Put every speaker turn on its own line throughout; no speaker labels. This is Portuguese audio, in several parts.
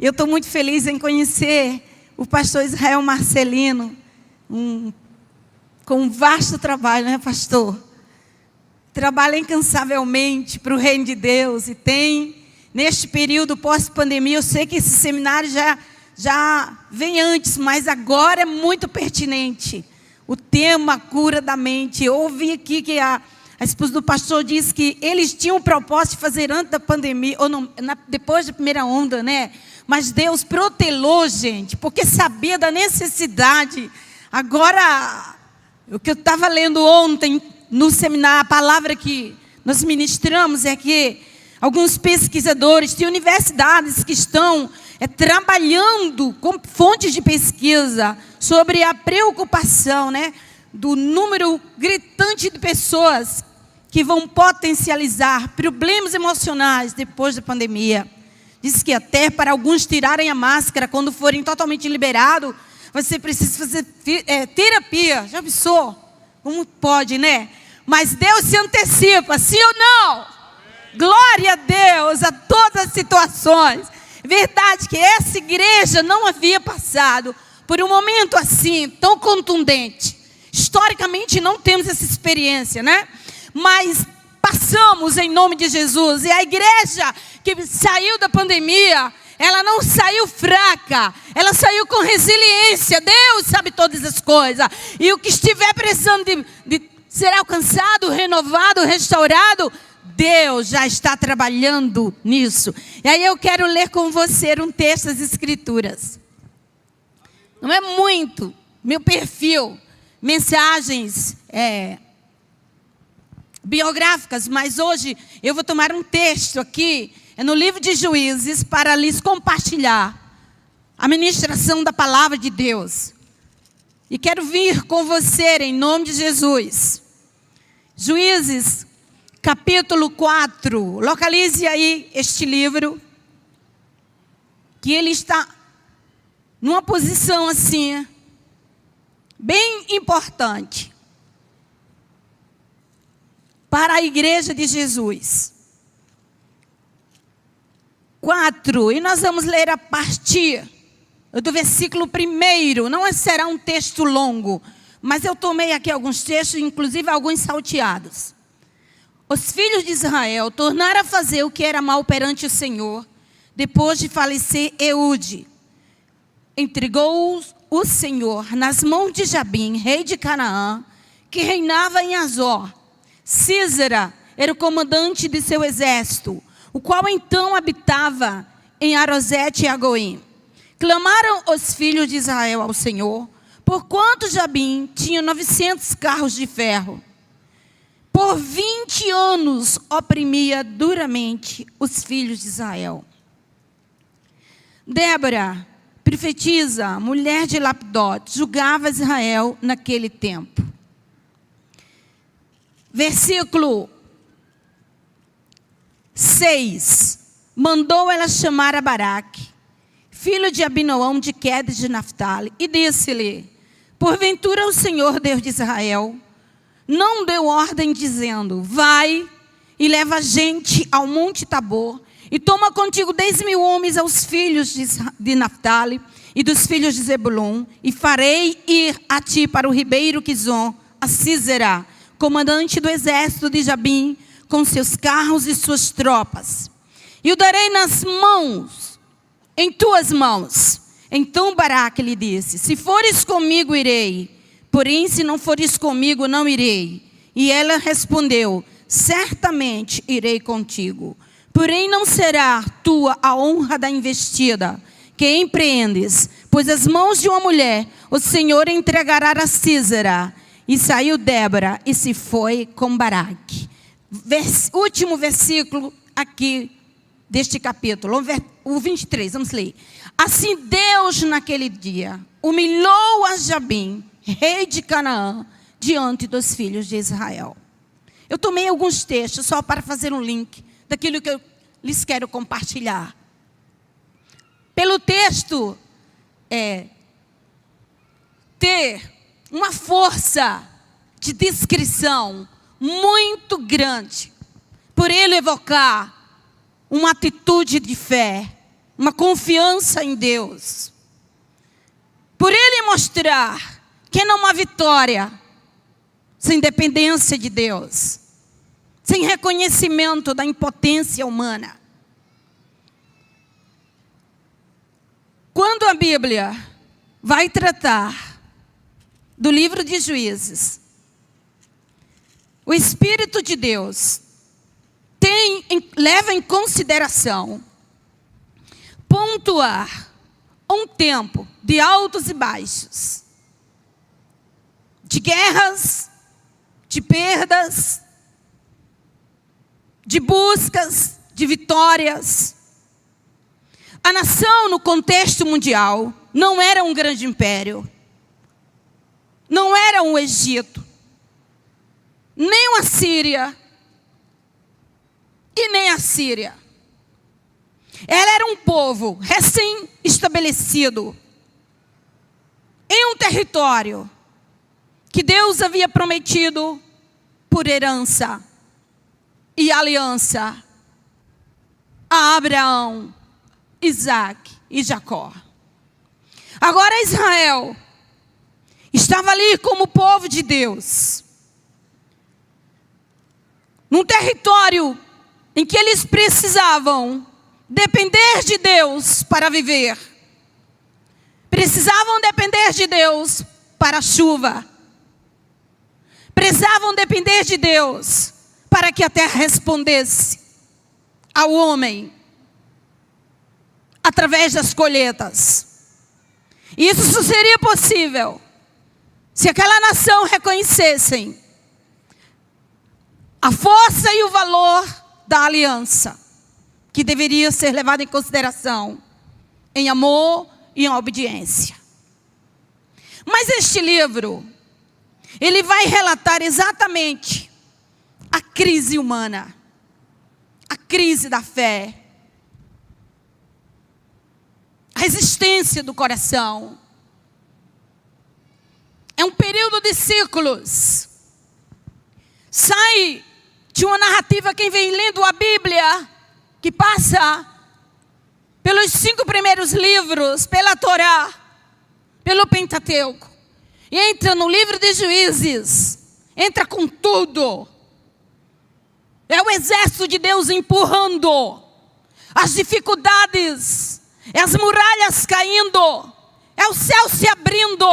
Eu estou muito feliz em conhecer o pastor Israel Marcelino, com um vasto trabalho, né, pastor? Trabalha incansavelmente para o reino de Deus e tem, neste período pós-pandemia, eu sei que esse seminário já vem antes, mas agora é muito pertinente. O tema cura da mente. Eu ouvi aqui que a esposa do pastor disse que eles tinham o propósito de fazer antes da pandemia, ou não, depois da primeira onda, né? Mas Deus protelou, gente, porque sabia da necessidade. Agora, o que eu estava lendo ontem no seminário, a palavra que nós ministramos é que alguns pesquisadores de universidades que estão trabalhando com fontes de pesquisa sobre a preocupação, né, do número gritante de pessoas que vão potencializar problemas emocionais depois da pandemia. Diz que até para alguns tirarem a máscara quando forem totalmente liberados, você precisa fazer terapia. Já pensou? Como pode, né? Mas Deus se antecipa, sim ou não? Glória a Deus a todas as situações. Verdade que essa igreja não havia passado por um momento assim, tão contundente. Historicamente não temos essa experiência, né? Mas passamos em nome de Jesus. E a igreja que saiu da pandemia, ela não saiu fraca, ela saiu com resiliência. Deus sabe todas as coisas. E o que estiver precisando de ser alcançado, renovado, restaurado, Deus já está trabalhando nisso. E aí eu quero ler com você um texto das Escrituras. Não é muito meu perfil, mensagens biográficas, mas hoje eu vou tomar um texto aqui, no livro de Juízes, para lhes compartilhar a ministração da palavra de Deus. E quero vir com você em nome de Jesus. Juízes, capítulo 4, localize aí este livro, que ele está numa posição assim, bem importante, para a igreja de Jesus. 4, e nós vamos ler a partir do versículo 1, não será um texto longo, mas eu tomei aqui alguns textos, inclusive alguns salteados. Os filhos de Israel tornaram a fazer o que era mal perante o Senhor, depois de falecer Eude. Entregou o Senhor nas mãos de Jabim, rei de Canaã, que reinava em Azor. Císera era o comandante de seu exército, o qual então habitava em Arosete e Agoim. Clamaram os filhos de Israel ao Senhor, porquanto Jabim tinha 900 carros de ferro. Por 20 anos oprimia duramente os filhos de Israel. Débora, profetisa, mulher de Lapidote, julgava Israel naquele tempo. Versículo 6. Mandou ela chamar a Baraque, filho de Abinoão de Quedes de Naftali, e disse-lhe: porventura o Senhor, Deus de Israel, não deu ordem dizendo: vai e leva gente ao monte Tabor, e toma contigo 10.000 homens aos filhos de Naftali e dos filhos de Zebulon, e farei ir a ti para o ribeiro Quizon, a Císera, comandante do exército de Jabim, com seus carros e suas tropas. E o darei em tuas mãos. Então Baraque lhe disse: se fores comigo, irei. Porém, se não fores comigo, não irei. E ela respondeu: certamente irei contigo. Porém, não será tua a honra da investida que empreendes, pois as mãos de uma mulher o Senhor entregará a Císera. E saiu Débora e se foi com Baraque. Último versículo aqui deste capítulo, o 23, vamos ler. Assim Deus naquele dia humilhou a Jabim, rei de Canaã, diante dos filhos de Israel. Eu tomei alguns textos só para fazer um link daquilo que eu lhes quero compartilhar. Pelo texto, ter uma força de descrição muito grande, por ele evocar uma atitude de fé, uma confiança em Deus. Por Ele mostrar que não há vitória sem dependência de Deus, sem reconhecimento da impotência humana. Quando a Bíblia vai tratar do livro de Juízes, o Espírito de Deus leva em consideração pontuar um tempo de altos e baixos, de guerras, de perdas, de buscas, de vitórias. A nação, no contexto mundial, não era um grande império, não era um Egito, nem a Síria e nem a Síria. Ela era um povo recém-estabelecido em um território que Deus havia prometido por herança e aliança a Abraão, Isaac e Jacó. Agora Israel estava ali como povo de Deus, num território em que eles precisavam depender de Deus para viver. Precisavam depender de Deus para a chuva. Precisavam depender de Deus para que a terra respondesse ao homem através das colheitas. E isso só seria possível se aquela nação reconhecessem a força e o valor da aliança, que deveria ser levada em consideração em amor e em obediência. Mas este livro, ele vai relatar exatamente a crise humana, a crise da fé, a resistência do coração. É um período de ciclos. Sai de uma narrativa, quem vem lendo a Bíblia, que passa pelos 5 primeiros livros, pela Torá, pelo Pentateuco, e entra no livro de Juízes, entra com tudo. É o exército de Deus empurrando as dificuldades, é as muralhas caindo, é o céu se abrindo,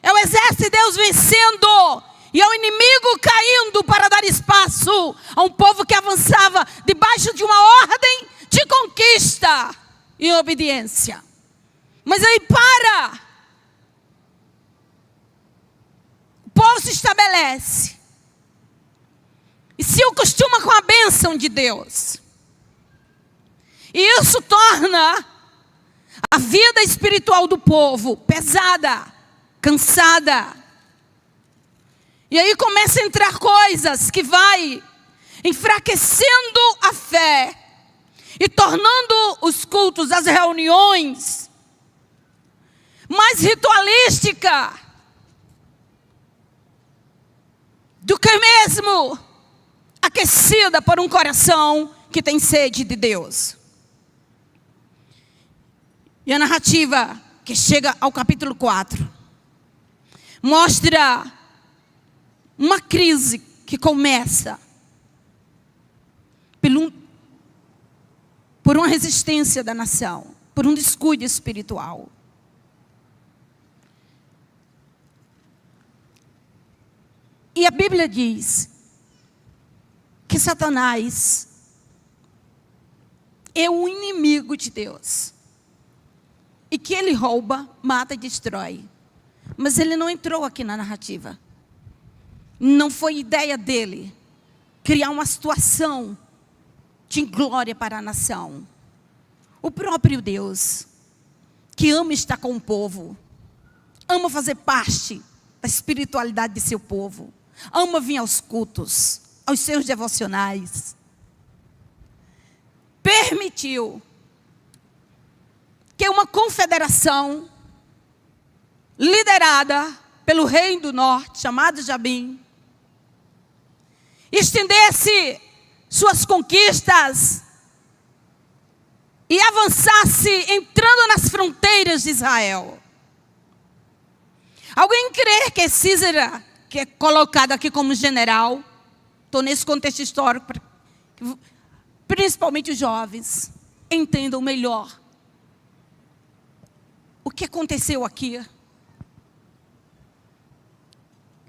é o exército de Deus vencendo, e é o inimigo caindo para dar espaço a um povo que avançava debaixo de uma ordem de conquista e obediência. Mas aí para. O povo se estabelece e se acostuma com a bênção de Deus. E isso torna a vida espiritual do povo pesada, cansada. E aí começa a entrar coisas que vai enfraquecendo a fé e tornando os cultos, as reuniões, mais ritualística do que mesmo aquecida por um coração que tem sede de Deus. E a narrativa que chega ao capítulo 4 mostra uma crise que começa por uma resistência da nação, por um descuido espiritual. E a Bíblia diz que Satanás é o inimigo de Deus. E que ele rouba, mata e destrói. Mas ele não entrou aqui na narrativa. Não foi ideia dele criar uma situação de glória para a nação. O próprio Deus, que ama estar com o povo, ama fazer parte da espiritualidade de seu povo, ama vir aos cultos, aos seus devocionais, permitiu que uma confederação liderada pelo rei do norte, chamado Jabim, estendesse suas conquistas e avançasse entrando nas fronteiras de Israel. Alguém crê que Císera, que é colocado aqui como general, estou nesse contexto histórico, principalmente os jovens, entendam melhor o que aconteceu aqui.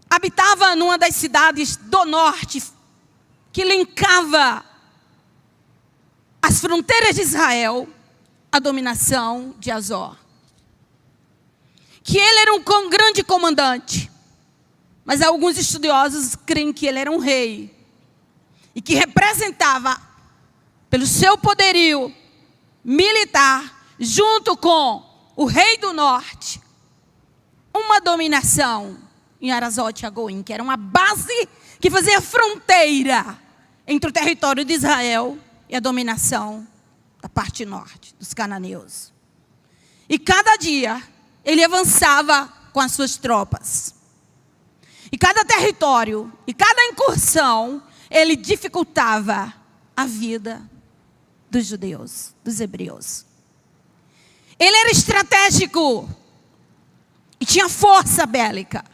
Habitava numa das cidades do norte, que linkava as fronteiras de Israel à dominação de Azor. Que ele era um grande comandante, mas alguns estudiosos creem que ele era um rei, e que representava, pelo seu poderio militar, junto com o rei do norte, uma dominação em Arazote Agoim, que era uma base que fazia fronteira entre o território de Israel e a dominação da parte norte, dos cananeus. E cada dia ele avançava com as suas tropas. E cada território, e cada incursão, ele dificultava a vida dos judeus, dos hebreus. Ele era estratégico e tinha força bélica.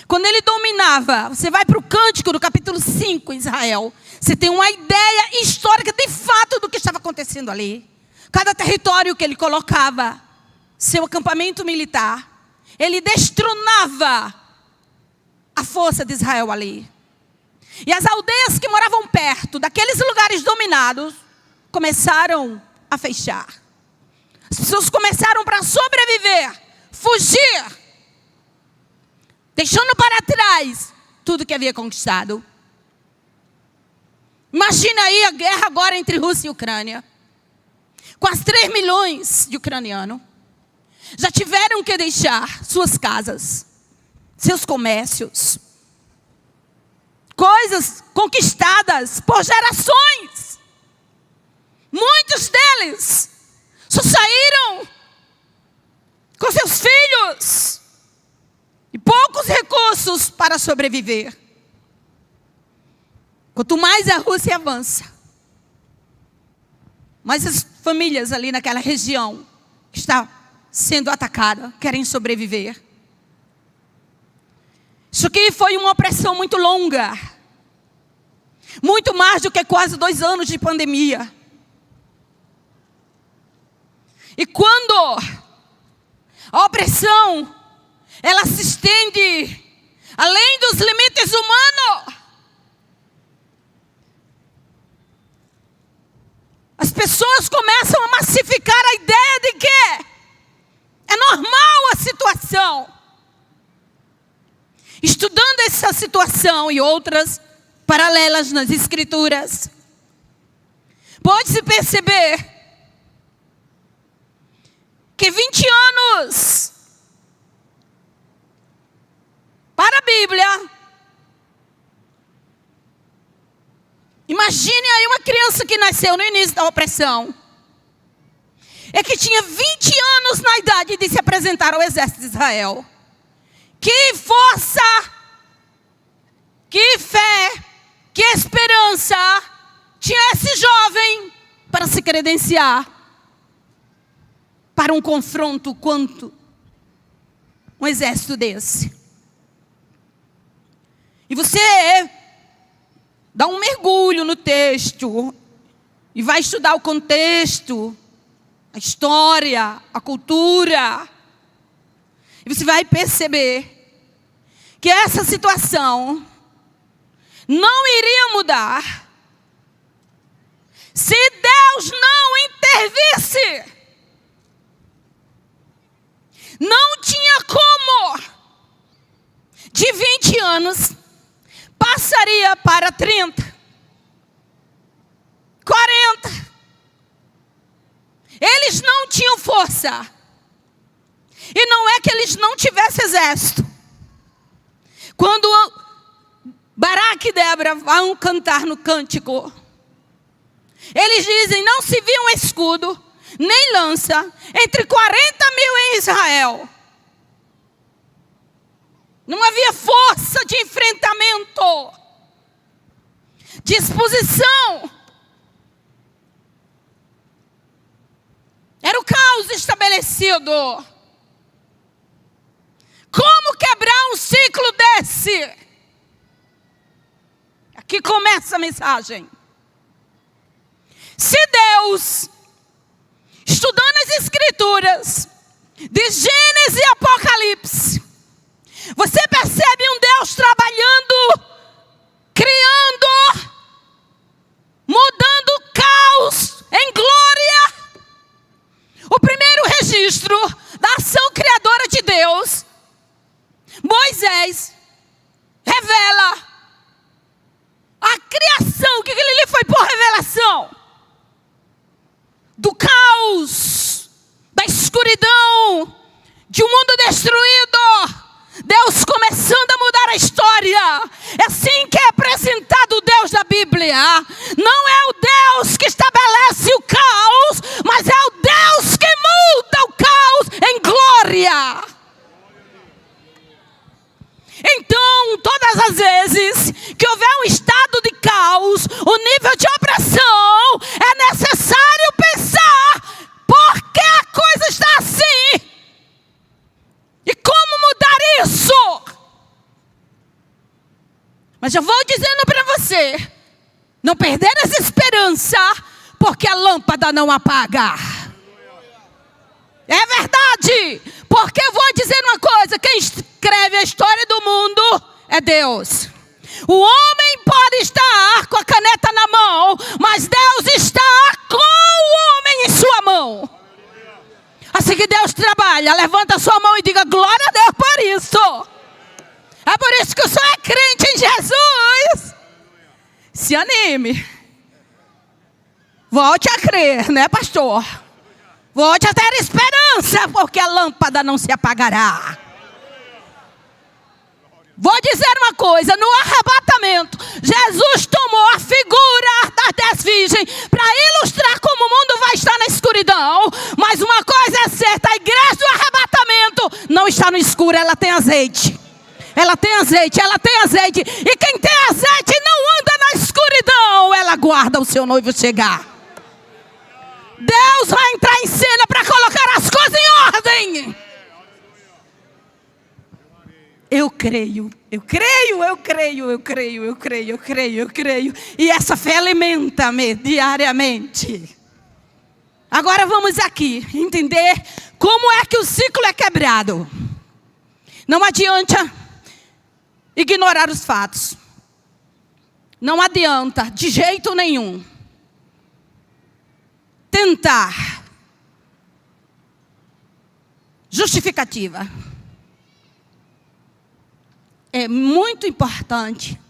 Quando ele dominava, você vai para o Cântico do capítulo 5, Israel, você tem uma ideia histórica de fato do que estava acontecendo ali. Cada território que ele colocava, seu acampamento militar, ele destronava a força de Israel ali. E as aldeias que moravam perto daqueles lugares dominados começaram a fechar. As pessoas começaram, para sobreviver, fugir, deixando para trás tudo que havia conquistado. Imagina aí a guerra agora entre Rússia e Ucrânia. Quase 3 milhões de ucranianos já tiveram que deixar suas casas, seus comércios, coisas conquistadas por gerações. Muitos deles só saíram com seus filhos e poucos recursos para sobreviver. Quanto mais a Rússia avança, mais as famílias ali naquela região que está sendo atacada querem sobreviver. Isso aqui foi uma opressão muito longa. Muito mais do que quase 2 anos de pandemia. E quando a opressão, ela se estende além dos limites humanos, as pessoas começam a massificar a ideia de que é normal a situação. Estudando essa situação e outras paralelas nas Escrituras, pode-se perceber que 20 anos para a Bíblia. Imagine aí uma criança que nasceu no início da opressão. É que tinha 20 anos na idade de se apresentar ao exército de Israel. Que força, que fé, que esperança tinha esse jovem para se credenciar para um confronto quanto um exército desse. E você dá um mergulho no texto e vai estudar o contexto, a história, a cultura. E você vai perceber que essa situação não iria mudar se Deus não intervisse. Não tinha como. De 20 anos, passaria para 30, 40. Eles não tinham força. E não é que eles não tivessem exército. Quando Baraque e Débora vão cantar no cântico, eles dizem: não se viu um escudo, nem lança, entre 40 mil em Israel. Não havia força de enfrentamento, disposição. caos estabelecido. Como quebrar um ciclo desse? Aqui começa a mensagem. Se Deus, estudando as Escrituras, de Gênesis e Apocalipse, você percebe um Deus trabalhando, criando, mudando o caos em glória. O primeiro registro da ação criadora de Deus, Moisés revela a criação. O que ele foi por revelação? Do caos, da escuridão, de um mundo destruído, Deus começando a mudar a história. É assim que é apresentado o Deus da Bíblia. Não é o Deus que estabelece o caos, mas é o Deus que muda o caos em glória. Então, todas as vezes que houver um estado de caos, um nível de opressão, é necessário pensar por que a coisa está assim e como mudar isso. Mas eu vou dizendo para você, não perder essa esperança, porque a lâmpada não apaga. É verdade, porque eu vou dizer uma coisa, quem escreve a história do mundo é Deus. O homem pode estar com a caneta na mão, mas Deus está com o homem em sua mão. Assim que Deus trabalha, levanta a sua mão e diga glória a Deus por isso. É por isso que o senhor é crente em Jesus. Se anime. Volte a crer, né, pastor? Volte a ter esperança, porque a lâmpada não se apagará. Vou dizer uma coisa, no arrebatamento, Jesus tomou a figura das 10 virgens para ilustrar como o mundo vai estar na escuridão. Mas uma coisa é certa, a igreja do arrebatamento não está no escuro, ela tem azeite. Ela tem azeite, ela tem azeite. E quem tem azeite não anda na escuridão, ela aguarda o seu noivo chegar. Deus vai entrar em cena para colocar as coisas em ordem. Eu creio. E essa fé alimenta-me diariamente. Agora vamos aqui entender como é que o ciclo é quebrado. Não adianta ignorar os fatos. Não adianta, de jeito nenhum, tentar justificativa. É muito importante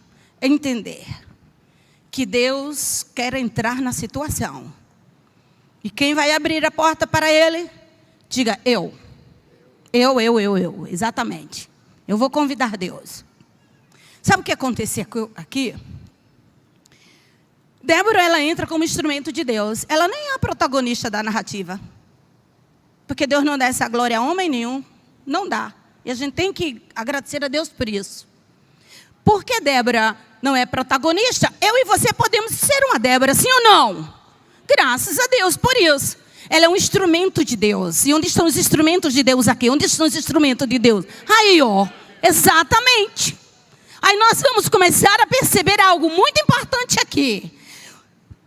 entender que Deus quer entrar na situação. E quem vai abrir a porta para Ele? Diga, eu. Exatamente. Eu vou convidar Deus. Sabe o que aconteceu aqui? Débora, ela entra como instrumento de Deus. Ela nem é a protagonista da narrativa. Porque Deus não dá essa glória a homem nenhum. Não dá. E a gente tem que agradecer a Deus por isso. Porque Débora não é protagonista, eu e você podemos ser uma Débora, sim ou não? Graças a Deus por isso. Ela é um instrumento de Deus. E onde estão os instrumentos de Deus aqui? Onde estão os instrumentos de Deus? Aí, ó. Exatamente. Aí nós vamos começar a perceber algo muito importante aqui.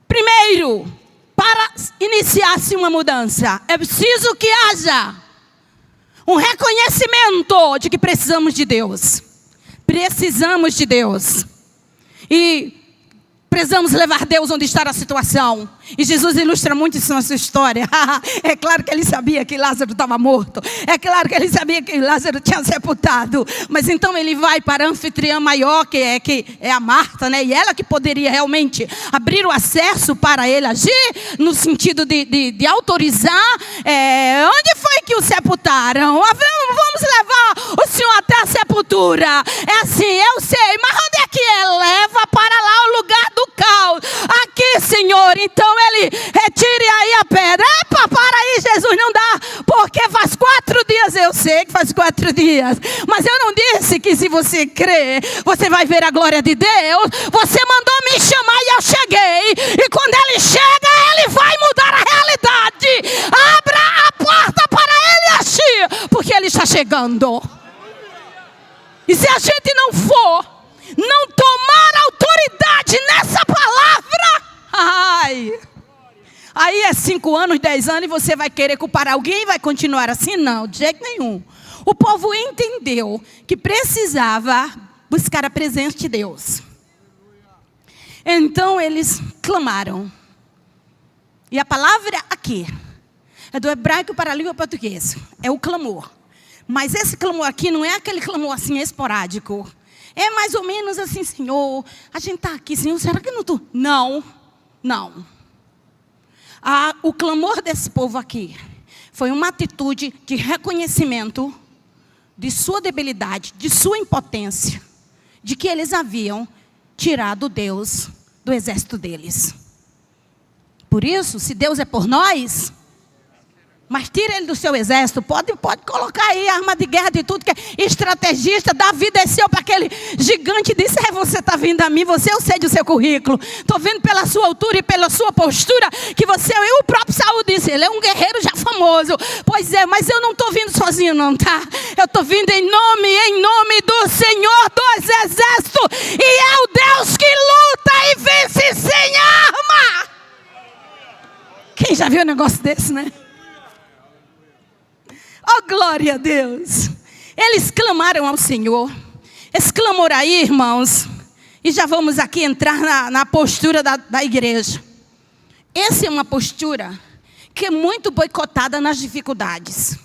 Primeiro, para iniciar-se uma mudança, é preciso que haja um reconhecimento de que precisamos de Deus. Precisamos de Deus. E precisamos levar Deus onde está a situação. E Jesus ilustra muito isso na sua história. É claro que ele sabia que Lázaro estava morto. É claro que ele sabia que Lázaro tinha sepultado. Mas então ele vai para a anfitriã maior, que é a Marta, né? E ela que poderia realmente abrir o acesso para ele agir, no sentido de autorizar. Onde foi que o sepultaram? Vamos levar o senhor até a sepultura. É assim, eu sei. Mas onde é que ele leva para lá o lugar do caos? Aqui, Senhor. Então ele retire aí a pedra. Epa, para aí, Jesus, não dá. Porque faz 4 dias, eu sei que faz 4 dias. Mas eu não disse que se você crer, você vai ver a glória de Deus. Você mandou me chamar e eu cheguei. E quando ele chega, ele vai mudar a realidade. Abra a porta chegando. E se a gente não for, não tomar autoridade nessa palavra, aí é 5 anos, 10 anos e você vai querer culpar alguém e vai continuar assim? Não, de jeito nenhum. O povo entendeu que precisava buscar a presença de Deus. Então eles clamaram. E a palavra aqui é do hebraico para a língua portuguesa. É o clamor. Mas esse clamor aqui não é aquele clamor assim esporádico. É mais ou menos assim, Senhor, a gente está aqui, Senhor, será que eu não estou? Não, não. O clamor desse povo aqui foi uma atitude de reconhecimento de sua debilidade, de sua impotência, de que eles haviam tirado Deus do exército deles. Por isso, se Deus é por nós, mas tira ele do seu exército, pode colocar aí arma de guerra de tudo que é estrategista. Davi desceu para aquele gigante e disse: você está vindo a mim, eu sei do seu currículo, estou vendo pela sua altura e pela sua postura, que você, e o próprio Saul disse, ele é um guerreiro já famoso. Pois é, mas eu não estou vindo sozinho não, tá? Eu estou vindo em nome do Senhor dos Exércitos, e é o Deus que luta e vence sem arma. Quem já viu um negócio desse, né? Oh, glória a Deus. Eles clamaram ao Senhor. Esse clamor aí, irmãos, e já vamos aqui entrar na postura da igreja. Essa é uma postura que é muito boicotada nas dificuldades.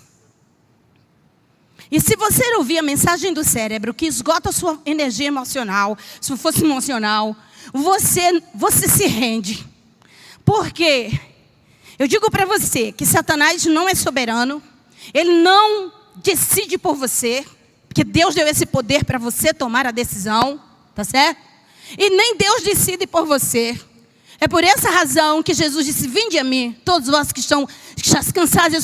E se você ouvir a mensagem do cérebro, que esgota a sua energia emocional, se fosse emocional, você se rende. Por quê? Eu digo para você que Satanás não é soberano. Ele não decide por você, porque Deus deu esse poder para você tomar a decisão, tá certo? E nem Deus decide por você. É por essa razão que Jesus disse: vinde a mim, todos vós que estão cansados e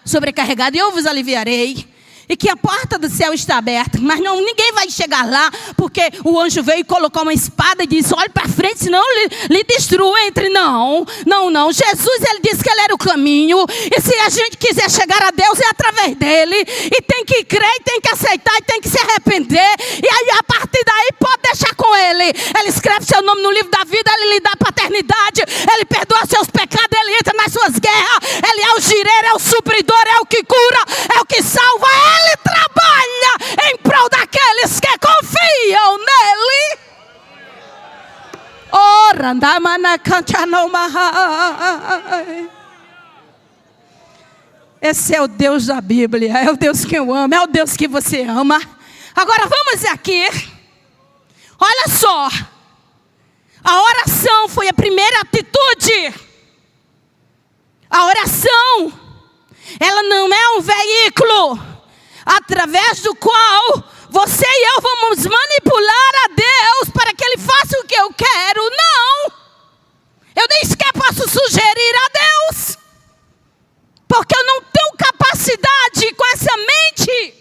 sobrecarregados, e eu vos aliviarei. E que a porta do céu está aberta, mas ninguém vai chegar lá, porque o anjo veio e colocou uma espada e disse: olhe para frente, senão lhe destrua. Não. Jesus, ele disse que ele era o caminho, e se a gente quiser chegar a Deus, é através dele, e tem que crer, e tem que aceitar, e tem que se arrepender, e aí a partir daí pode deixar com ele. Ele escreve seu nome no livro da vida, ele lhe dá paternidade, ele perdoa seus pecados, ele entra nas suas guerras, ele é o gireiro, é o supridor, é o que cura, é o que salva, ele trabalha em prol daqueles que confiam nele. Esse é o Deus da Bíblia, é o Deus que eu amo, é o Deus que você ama. Agora vamos aqui. Olha só. A oração foi a primeira atitude. A oração, ela não é um veículo através do qual você e eu vamos manipular a Deus para que Ele faça o que eu quero. Não. Eu nem sequer posso sugerir a Deus, porque eu não tenho capacidade com essa mente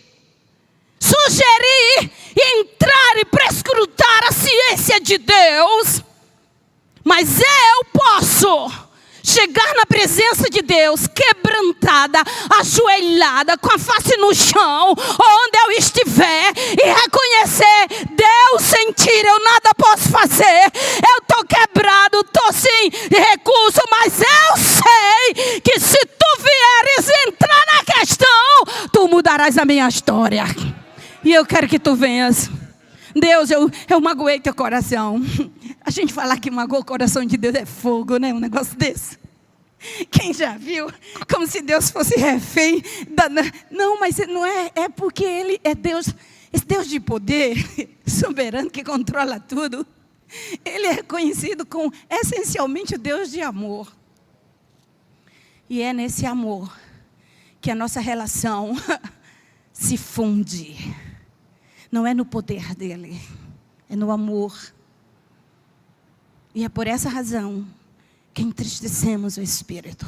sugerir e entrar e prescrutar a ciência de Deus. Mas eu posso chegar na presença de Deus, quebrantada, ajoelhada, com a face no chão, onde eu estiver, e reconhecer: Deus, sem ti eu nada posso fazer. Eu estou quebrado, estou sem recurso, mas eu sei que se tu vieres entrar na questão, tu mudarás a minha história. E eu quero que tu venhas. Deus, eu magoei teu coração. A gente falar que magoou o coração de Deus é fogo, né? Um negócio desse. Quem já viu? Como se Deus fosse refém. Não, mas não é. É porque Ele é Deus. Esse Deus de poder, soberano, que controla tudo. Ele é conhecido como essencialmente o Deus de amor. E é nesse amor que a nossa relação se funde. Não é no poder dele, é no amor. E é por essa razão que entristecemos o Espírito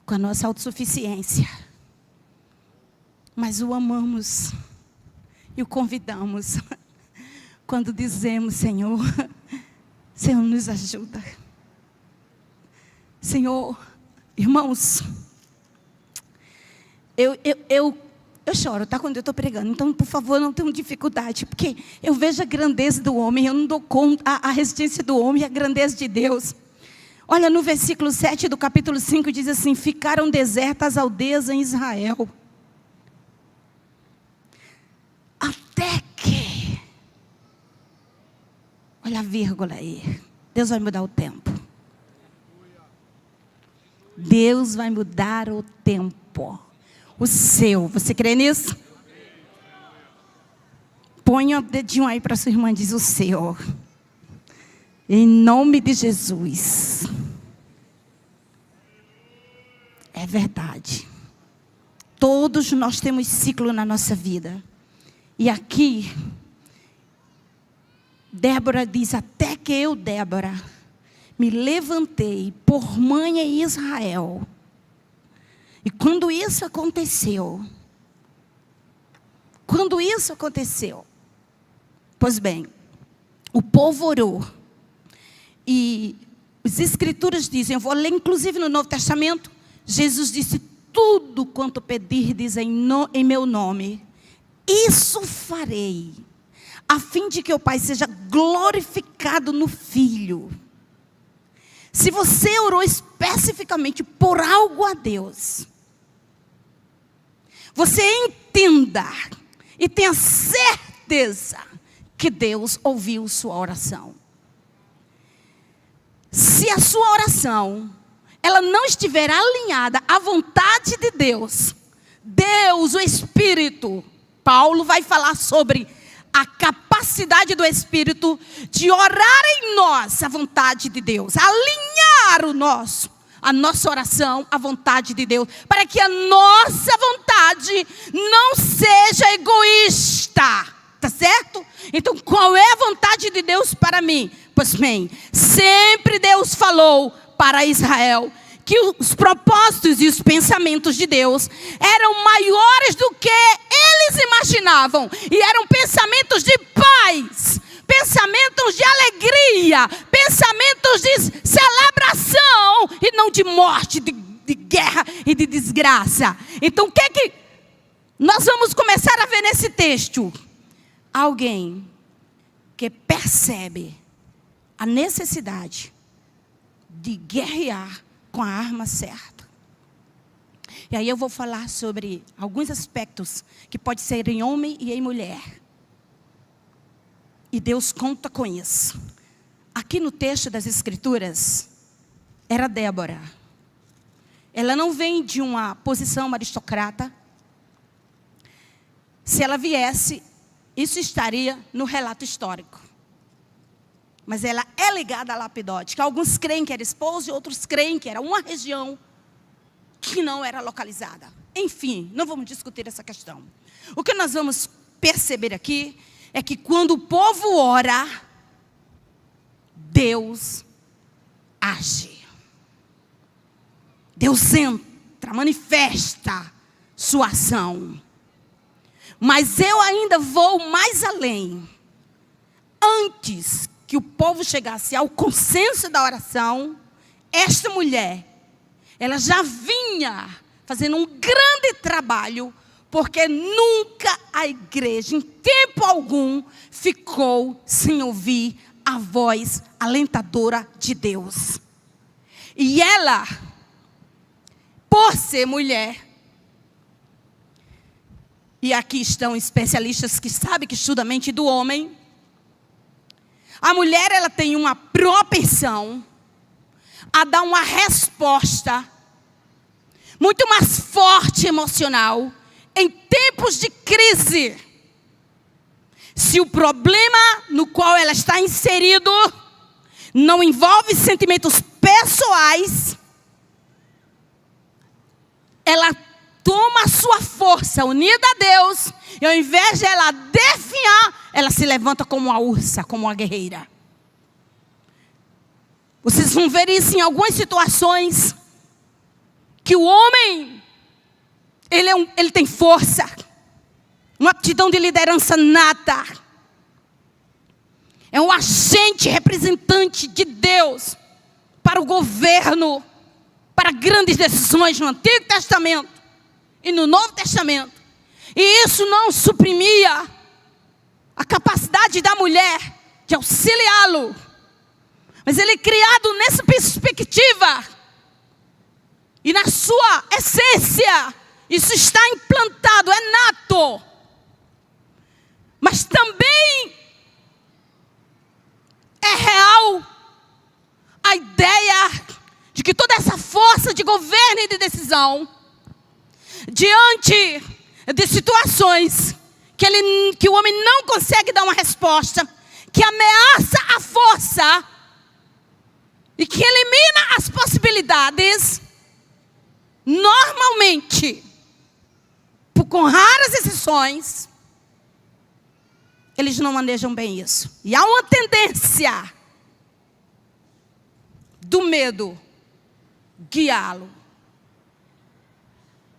com a nossa autossuficiência. Mas o amamos e o convidamos quando dizemos: Senhor, Senhor, nos ajuda. Senhor, irmãos, Eu choro, tá? Quando eu estou pregando. Então, por favor, não tenham dificuldade. Porque eu vejo a grandeza do homem. Eu não dou conta a resistência do homem e a grandeza de Deus. Olha, no versículo 7 do capítulo 5, diz assim: ficaram desertas as aldeias em Israel. Até que... Olha a vírgula aí. Deus vai mudar o tempo. Deus vai mudar o tempo. O seu. Você crê nisso? Põe o dedinho aí para sua irmã. Diz o seu. Em nome de Jesus. É verdade. Todos nós temos ciclo na nossa vida. E aqui, Débora diz: até que eu, Débora, me levantei por mãe em Israel. E quando isso aconteceu, pois bem, o povo orou. E as escrituras dizem, eu vou ler inclusive no Novo Testamento, Jesus disse: tudo quanto pedirdes em meu nome, isso farei, a fim de que o Pai seja glorificado no Filho. Se você orou especificamente por algo a Deus, você entenda e tenha certeza que Deus ouviu sua oração. Se a sua oração, ela não estiver alinhada à vontade de Deus, Deus, o Espírito, Paulo vai falar sobre a capacidade do Espírito de orar em nós a vontade de Deus, alinhar a nossa oração à vontade de Deus, para que a nossa vontade não seja egoísta, tá certo? Então, qual é a vontade de Deus para mim? Pois bem, sempre Deus falou para Israel que os propósitos e os pensamentos de Deus eram maiores do que eles imaginavam. E eram pensamentos de paz, pensamentos de alegria, pensamentos de celebração e não de morte, de guerra e de desgraça. Então, o que é que nós vamos começar a ver nesse texto? Alguém que percebe a necessidade de guerrear com a arma certa. E aí eu vou falar sobre alguns aspectos que pode ser em homem e em mulher. E Deus conta com isso. Aqui no texto das Escrituras, era Débora. Ela não vem de uma posição aristocrata. Se ela viesse, isso estaria no relato histórico. Mas ela é ligada a Lapidote, que alguns creem que era esposo e outros creem que era uma região que não era localizada. Enfim, não vamos discutir essa questão. O que nós vamos perceber aqui é que quando o povo ora, Deus age. Deus entra, manifesta sua ação. Mas eu ainda vou mais além. Antes que o povo chegasse ao consenso da oração, esta mulher, ela já vinha fazendo um grande trabalho, porque nunca a igreja, em tempo algum, ficou sem ouvir a voz alentadora de Deus. E ela, por ser mulher, e aqui estão especialistas que sabem, que estudam a mente do homem, a mulher, ela tem uma propensão a dar uma resposta muito mais forte emocional em tempos de crise. Se o problema no qual ela está inserido não envolve sentimentos pessoais, ela toma a sua força unida a Deus, e ao invés de ela definhar, ela se levanta como uma ursa, como uma guerreira. Vocês vão ver isso em algumas situações, que o homem, ele tem força, uma aptidão de liderança nata, é um agente representante de Deus para o governo, para grandes decisões no Antigo Testamento. e no Novo Testamento. E isso não suprimia a capacidade da mulher de auxiliá-lo. Mas ele é criado nessa perspectiva. E na sua essência, isso está implantado, é nato. Mas também é real a ideia de que toda essa força de governo e de decisão, diante de situações que o homem não consegue dar uma resposta, que ameaça a força e que elimina as possibilidades, normalmente, com raras exceções, eles não manejam bem isso. E há uma tendência do medo guiá-lo.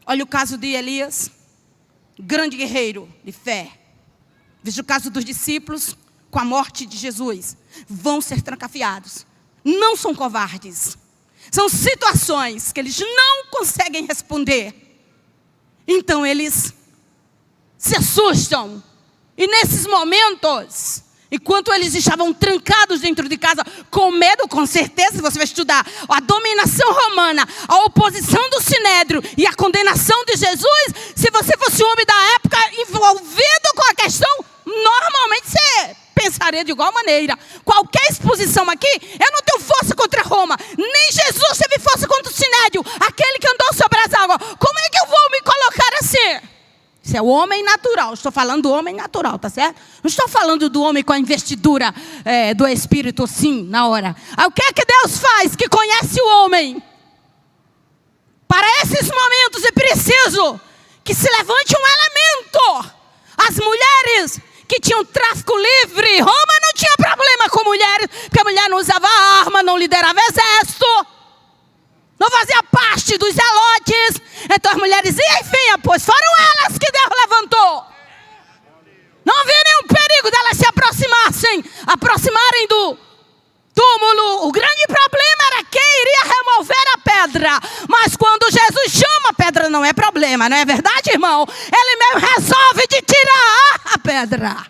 Olha o caso de Elias, grande guerreiro de fé. Veja o caso dos discípulos com a morte de Jesus. Vão ser trancafiados. Não são covardes. São situações que eles não conseguem responder. Então eles se assustam. E nesses momentos, enquanto eles estavam trancados dentro de casa, com medo, com certeza, você vai estudar a dominação romana, a oposição do Sinédrio e a condenação de Jesus. Se você fosse um homem da época envolvido com a questão, normalmente você pensaria de igual maneira. Qualquer exposição aqui, eu não tenho força contra Roma. Nem Jesus teve força contra o Sinédrio, aquele que andou sobre as águas. Como é que eu vou me colocar assim? Isso é o homem natural. Estou falando do homem natural, tá certo? Não estou falando do homem com a investidura do Espírito, sim, na hora. Aí, o que é que Deus faz que conhece o homem? Para esses momentos é preciso que se levante um elemento. As mulheres que tinham tráfico livre, Roma não tinha problema com mulheres, porque a mulher não usava arma, não liderava exército, não fazia parte dos zelotes. Então as mulheres iam, enfim, pois foram elas que Deus levantou. Não havia nenhum perigo delas se aproximarem do túmulo. O grande problema era quem iria remover a pedra. Mas quando Jesus chama, a pedra não é problema, não é verdade, irmão? Ele mesmo resolve de tirar a pedra.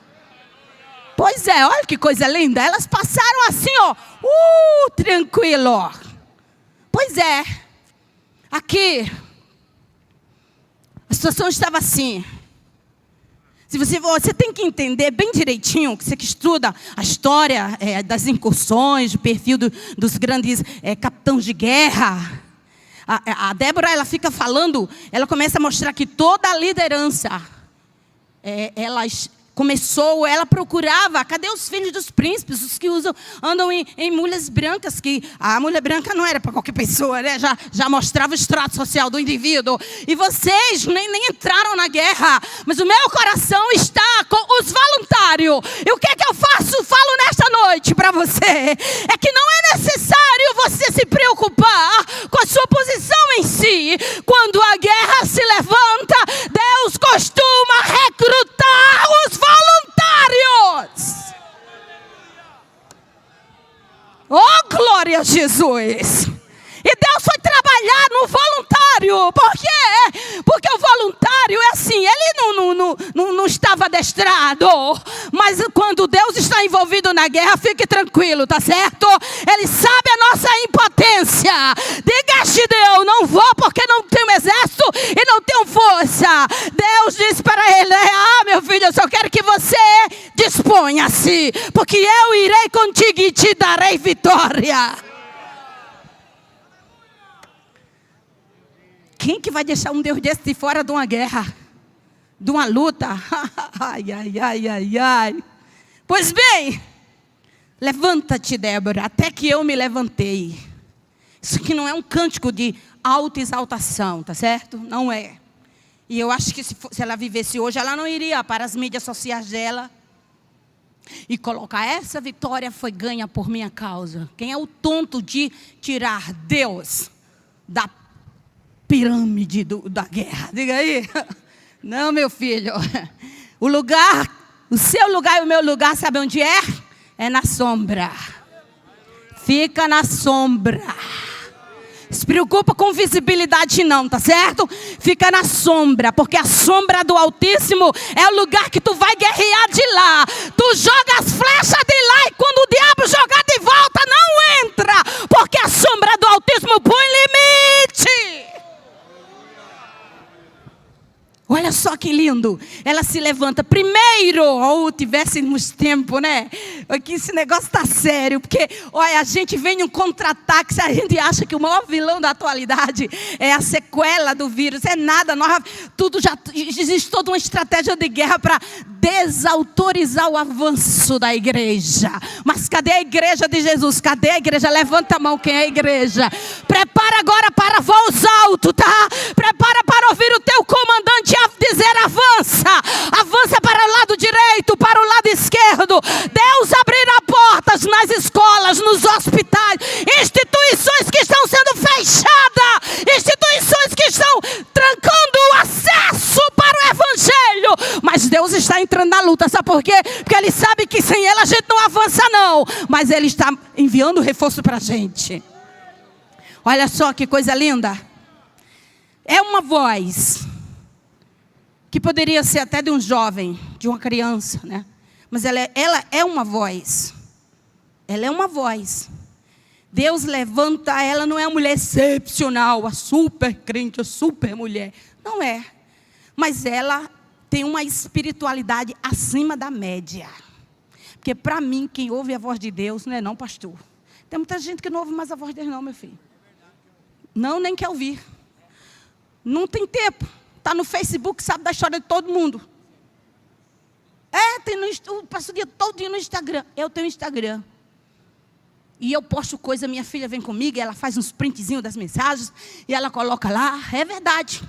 Pois é, olha que coisa linda. Elas passaram assim, ó, tranquilo. Pois é, aqui, a situação estava assim. Se você tem que entender bem direitinho, você que estuda a história das incursões, o perfil dos grandes capitães de guerra. A Débora, ela fica falando, ela começa a mostrar que toda a liderança, ela procurava, cadê os filhos dos príncipes, os que andam em mulheres brancas, que a mulher branca não era para qualquer pessoa, né? Já mostrava o extrato social do indivíduo. E vocês nem entraram na guerra, mas o meu coração está com os voluntários. E o que é que eu falo nesta noite para você? É que não é necessário você se preocupar com a sua posição em si. Quando a guerra se levanta, Deus costuma recrutar os voluntários. Oh, glória a Jesus! E Deus foi trabalhar no voluntário. Por quê? Porque o voluntário é assim, ele não estava adestrado. Mas quando Deus está envolvido na guerra, fique tranquilo, tá certo? Ele sabe a nossa impotência. Diga a Gideão, não vou porque não tenho exército e não tenho força. Deus disse para ele, meu filho, eu só quero que você disponha-se, porque eu irei contigo e te darei vitória. Quem que vai deixar um Deus desse de fora de uma guerra? De uma luta? Ai. Pois bem, levanta-te, Débora, até que eu me levantei. Isso aqui não é um cântico de autoexaltação, tá certo? Não é. E eu acho que se ela vivesse hoje, ela não iria para as mídias sociais dela e colocar, essa vitória foi ganha por minha causa. Quem é o tonto de tirar Deus da pirâmide da guerra? Diga aí. Não, meu filho. O seu lugar e o meu lugar, sabe onde é? É na sombra. Fica na sombra. preocupa com visibilidade não, tá certo? Fica na sombra, porque a sombra do Altíssimo é o lugar que tu vai guerrear de lá. Tu joga as flechas de lá e quando o diabo jogar de volta, não entra, porque a sombra do Altíssimo põe limite. Olha só que lindo. Ela se levanta primeiro. Ou tivéssemos tempo, né? Aqui esse negócio está sério. Porque, olha, a gente vem em um contra-ataque. A gente acha que o maior vilão da atualidade é a sequela do vírus. É nada. Existe toda uma estratégia de guerra para desautorizar o avanço da igreja. Mas cadê a igreja de Jesus? Cadê a igreja? Levanta a mão quem é a igreja. Prepara agora para voos altos, tá? Prepara para ouvir o teu comandante dizer avança. Avança para o lado direito, para o lado esquerdo. Deus abrirá portas nas escolas, nos hospitais, instituições que estão sendo fechadas, instituições que estão trancando o acesso para o evangelho. Mas Deus está entrando na luta, sabe por quê? Porque Ele sabe que sem Ele a gente não avança não. Mas Ele está enviando reforço para a gente. Olha só que coisa linda. É uma voz que poderia ser até de um jovem, de uma criança, né? Mas ela é uma voz. Ela é uma voz. Deus levanta ela, não é uma mulher excepcional, a super crente, a super mulher. Não é. Mas ela tem uma espiritualidade acima da média. Porque para mim, quem ouve a voz de Deus, não é não, pastor. Tem muita gente que não ouve mais a voz de Deus não, meu filho. Não, nem quer ouvir. Não tem tempo. Está no Facebook, sabe da história de todo mundo. Passo o dia todo dia no Instagram. Eu tenho Instagram. E eu posto coisa, minha filha vem comigo, ela faz uns printzinhos das mensagens, e ela coloca lá, é verdade.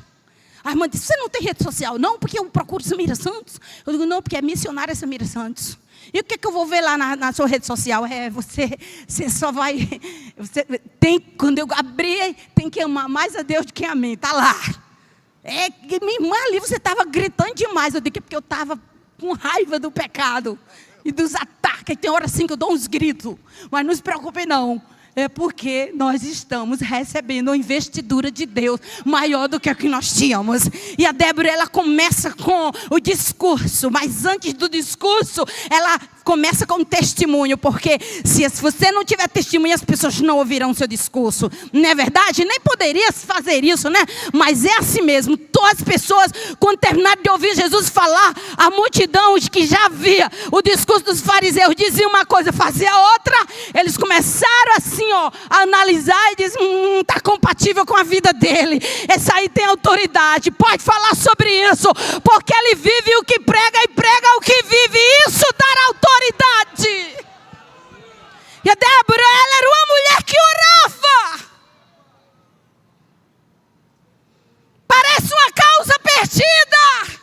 A irmã disse, você não tem rede social? Não, porque eu procuro Samira Santos. Eu digo, não, porque é missionária Samira Santos. E o que eu vou ver lá na sua rede social? Você só vai... quando eu abrir, tem que amar mais a Deus do que a mim. Está lá. Minha irmã ali, você estava gritando demais. Eu digo, porque eu estava com raiva do pecado e dos ataques. Tem hora assim que eu dou uns gritos. Mas não se preocupe não. É porque nós estamos recebendo uma investidura de Deus maior do que a que nós tínhamos. E a Débora, ela começa com o discurso. Mas antes do discurso, ela começa com um testemunho. Porque se você não tiver testemunho, as pessoas não ouvirão o seu discurso. Não é verdade? Nem poderia fazer isso, né? Mas é assim mesmo. Todas as pessoas, quando terminaram de ouvir Jesus falar, a multidão que já via o discurso dos fariseus dizia uma coisa, fazia outra. Eles começaram assim, a analisar e diz, está compatível com a vida dele. Esse aí tem autoridade, pode falar sobre isso, porque ele vive o que prega e prega o que vive. Isso dá autoridade. E a Débora, ela era uma mulher que orava. Parece uma causa perdida.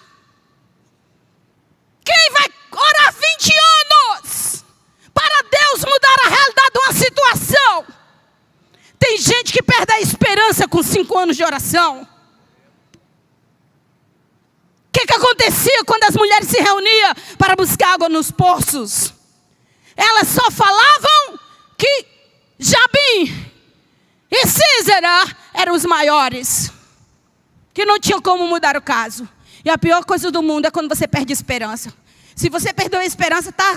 Quem vai orar 20 anos para Deus mudar a realidade de uma situação? Tem gente que perde a esperança com 5 anos de oração. O que acontecia quando as mulheres se reuniam para buscar água nos poços? Elas só falavam que Jabim e Císera eram os maiores, que não tinham como mudar o caso. E a pior coisa do mundo é quando você perde a esperança. Se você perdeu a esperança, tá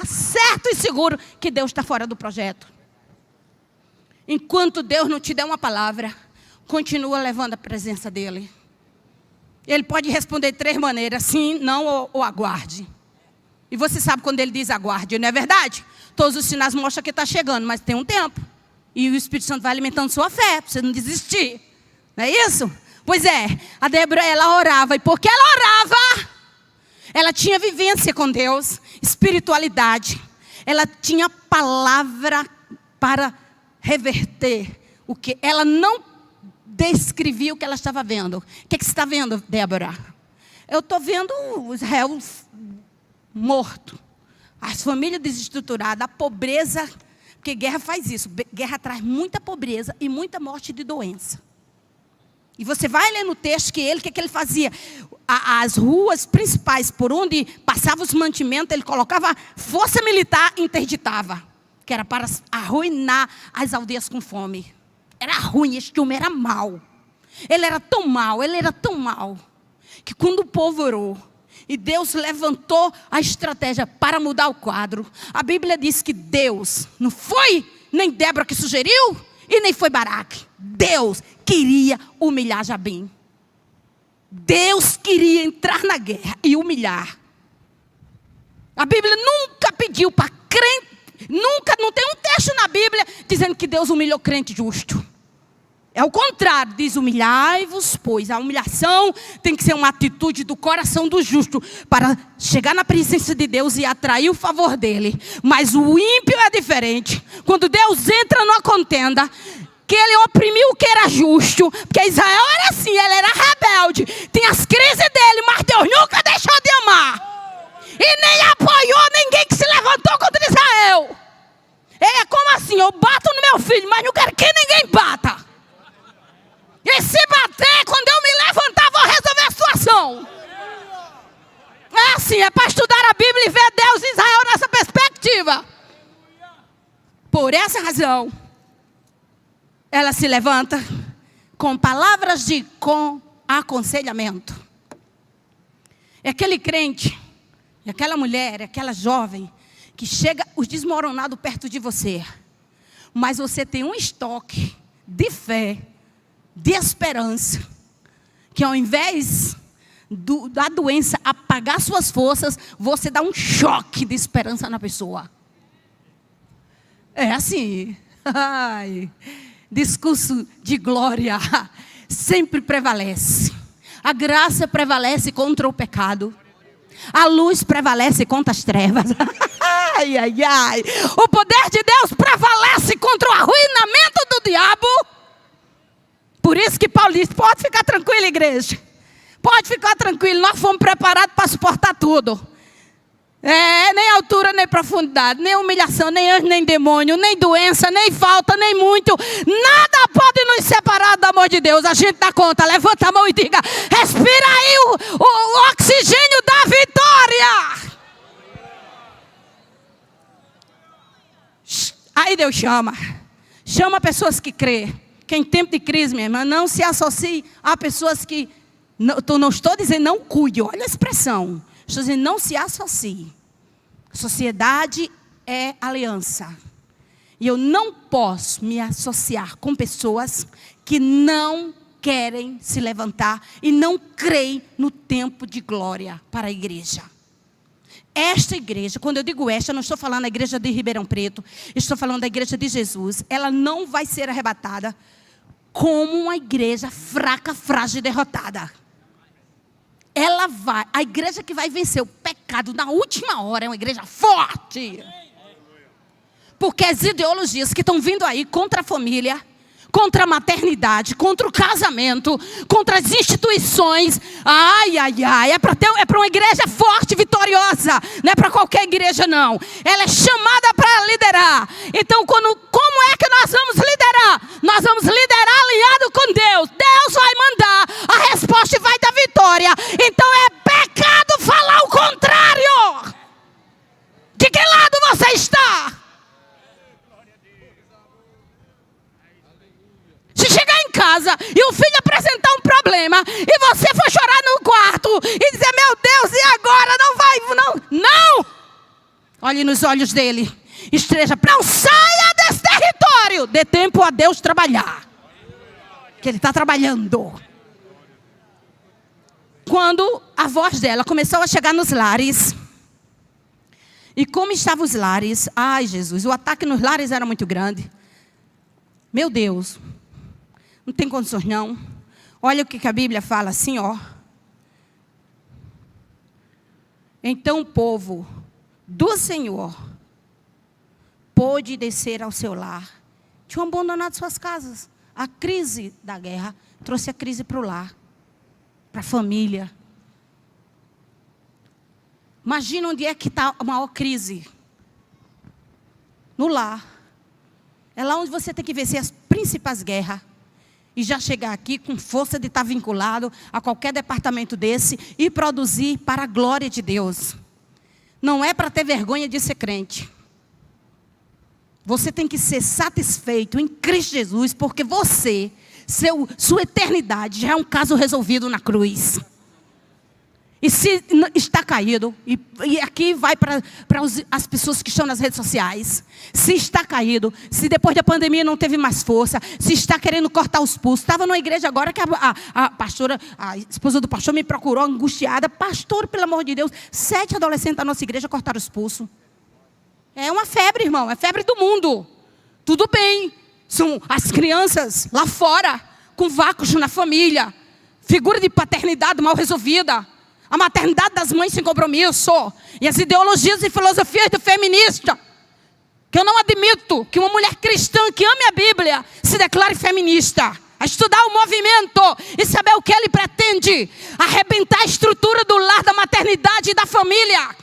certo e seguro que Deus está fora do projeto. Enquanto Deus não te der uma palavra, continua levando a presença dEle. Ele pode responder de 3 maneiras, sim, não ou aguarde. E você sabe quando Ele diz aguarde, não é verdade? Todos os sinais mostram que está chegando, mas tem um tempo. E o Espírito Santo vai alimentando sua fé, para você não desistir. Não é isso? Pois é, a Débora, ela orava. E porque ela orava, ela tinha vivência com Deus, espiritualidade. Ela tinha palavra para reverter o que ela não descrevia o que ela estava vendo. O que você está vendo, Débora? Eu estou vendo Israel morto, as famílias desestruturadas, a pobreza, porque guerra faz isso. Guerra traz muita pobreza e muita morte de doença. E você vai ler no texto que o que ele fazia? As ruas principais por onde passavam os mantimentos, ele colocava força militar e interditava. Que era para arruinar as aldeias com fome. Era ruim, este homem era mau. Ele era tão mau, que quando o povo orou, e Deus levantou a estratégia para mudar o quadro, a Bíblia diz que Deus, não foi nem Débora que sugeriu, e nem foi Baraque. Deus queria humilhar Jabim. Deus queria entrar na guerra e humilhar. A Bíblia nunca pediu para crente, não tem um texto na Bíblia dizendo que Deus humilhou crente justo. É o contrário, diz humilhai-vos, pois a humilhação tem que ser uma atitude do coração do justo para chegar na presença de Deus e atrair o favor dele. Mas o ímpio é diferente. Quando Deus entra numa contenda, que ele oprimiu o que era justo, porque Israel era assim, ele era rebelde, tinha as crises dele, mas Deus nunca deixou de amar. E nem apoiou ninguém que se levantou contra Israel. É como assim, eu bato no meu filho, mas não quero que ninguém bata. E se bater, quando eu me levantar, vou resolver a situação. É assim, é para estudar a Bíblia e ver Deus e Israel nessa perspectiva. Por essa razão, ela se levanta com palavras de aconselhamento. É aquele crente, é aquela mulher, é aquela jovem, que chega os desmoronados perto de você. Mas você tem um estoque de fé, de esperança, que ao invés da doença apagar suas forças, você dá um choque de esperança na pessoa. É assim. Ai, discurso de glória sempre prevalece. A graça prevalece contra o pecado. A luz prevalece contra as trevas. Ai, ai, ai. O poder de Deus prevalece contra o arruinamento do diabo. Por isso que Paulo diz, pode ficar tranquilo, igreja. Pode ficar tranquilo, nós fomos preparados para suportar tudo. Nem altura, nem profundidade, nem humilhação, nem anjo, nem demônio, nem doença, nem falta, nem muito. Nada pode nos separar do amor de Deus. A gente dá conta, levanta a mão e diga, respira aí o oxigênio da vitória. Aí Deus chama pessoas que crêem. Que em tempo de crise, minha irmã, não se associe a pessoas que... Não estou dizendo não cuide, olha a expressão. Estou dizendo não se associe. Sociedade é aliança. E eu não posso me associar com pessoas que não querem se levantar e não creem no tempo de glória para a igreja. Esta igreja, quando eu digo esta, eu não estou falando da igreja de Ribeirão Preto, estou falando da igreja de Jesus. Ela não vai ser arrebatada como uma igreja fraca, frágil e derrotada. A igreja que vai vencer o pecado na última hora é uma igreja forte. Porque as ideologias que estão vindo aí contra a família, contra a maternidade, contra o casamento, contra as instituições. Ai, ai, ai. É para uma igreja forte, vitoriosa. Não é para qualquer igreja, não. Ela é chamada para liderar. Então, como é que nós vamos liderar? Nós vamos liderar alinhado com Deus. Deus vai mandar a resposta e vai dar vitória. Então, é pecado falar o contrário. De que lado você está? Se chegar em casa e o filho apresentar um problema e você for chorar no quarto e dizer, meu Deus, e agora? Não! Olhe nos olhos dele. Não saia desse território. Dê tempo a Deus trabalhar. Que Ele está trabalhando. Quando a voz dela começou a chegar nos lares. E como estavam os lares? Ai, Jesus, o ataque nos lares era muito grande. Meu Deus. Não tem condições, não. Olha o que a Bíblia fala assim, ó. Então o povo do Senhor pôde descer ao seu lar. Tinham abandonado suas casas. A crise da guerra trouxe a crise para o lar, para a família. Imagina onde é que está a maior crise. No lar. É lá onde você tem que vencer as principais guerras. E já chegar aqui com força de estar vinculado a qualquer departamento desse e produzir para a glória de Deus. Não é para ter vergonha de ser crente.
Você tem que ser satisfeito em Cristo Jesus, porque você, sua eternidade já é um caso resolvido na cruz. E se está caído, e aqui vai para as pessoas que estão nas redes sociais, se está caído, se depois da pandemia não teve mais força, se está querendo cortar os pulsos. Estava numa igreja agora que a pastora, a esposa do pastor me procurou angustiada. Pastor, pelo amor de Deus, 7 adolescentes da nossa igreja cortaram os pulsos. É uma febre, irmão, é febre do mundo. Tudo bem, são as crianças lá fora, com vácuos na família, figura de paternidade mal resolvida, a maternidade das mães sem compromisso, e as ideologias e filosofias do feminista, que eu não admito que uma mulher cristã que ame a Bíblia se declare feminista. A estudar o movimento e saber o que ele pretende, arrebentar a estrutura do lar, da maternidade e da família.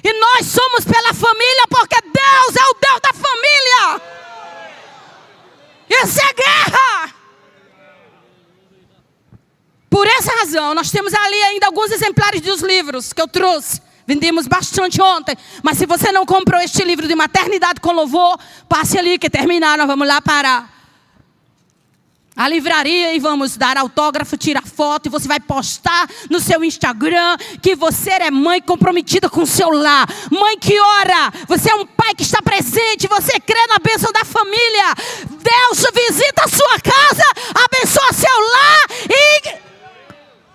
E nós somos pela família, porque Deus é o Deus da família. Isso é guerra. Por essa razão, nós temos ali ainda alguns exemplares dos livros que eu trouxe. Vendemos bastante ontem. Mas se você não comprou este livro de Maternidade com Louvor, passe ali que terminar. Nós vamos lá para a livraria e vamos dar autógrafo, tirar foto. E você vai postar no seu Instagram que você é mãe comprometida com o seu lar. Mãe que ora. Você é um pai que está presente. Você crê na bênção da família. Deus visita a sua casa, abençoa seu lar e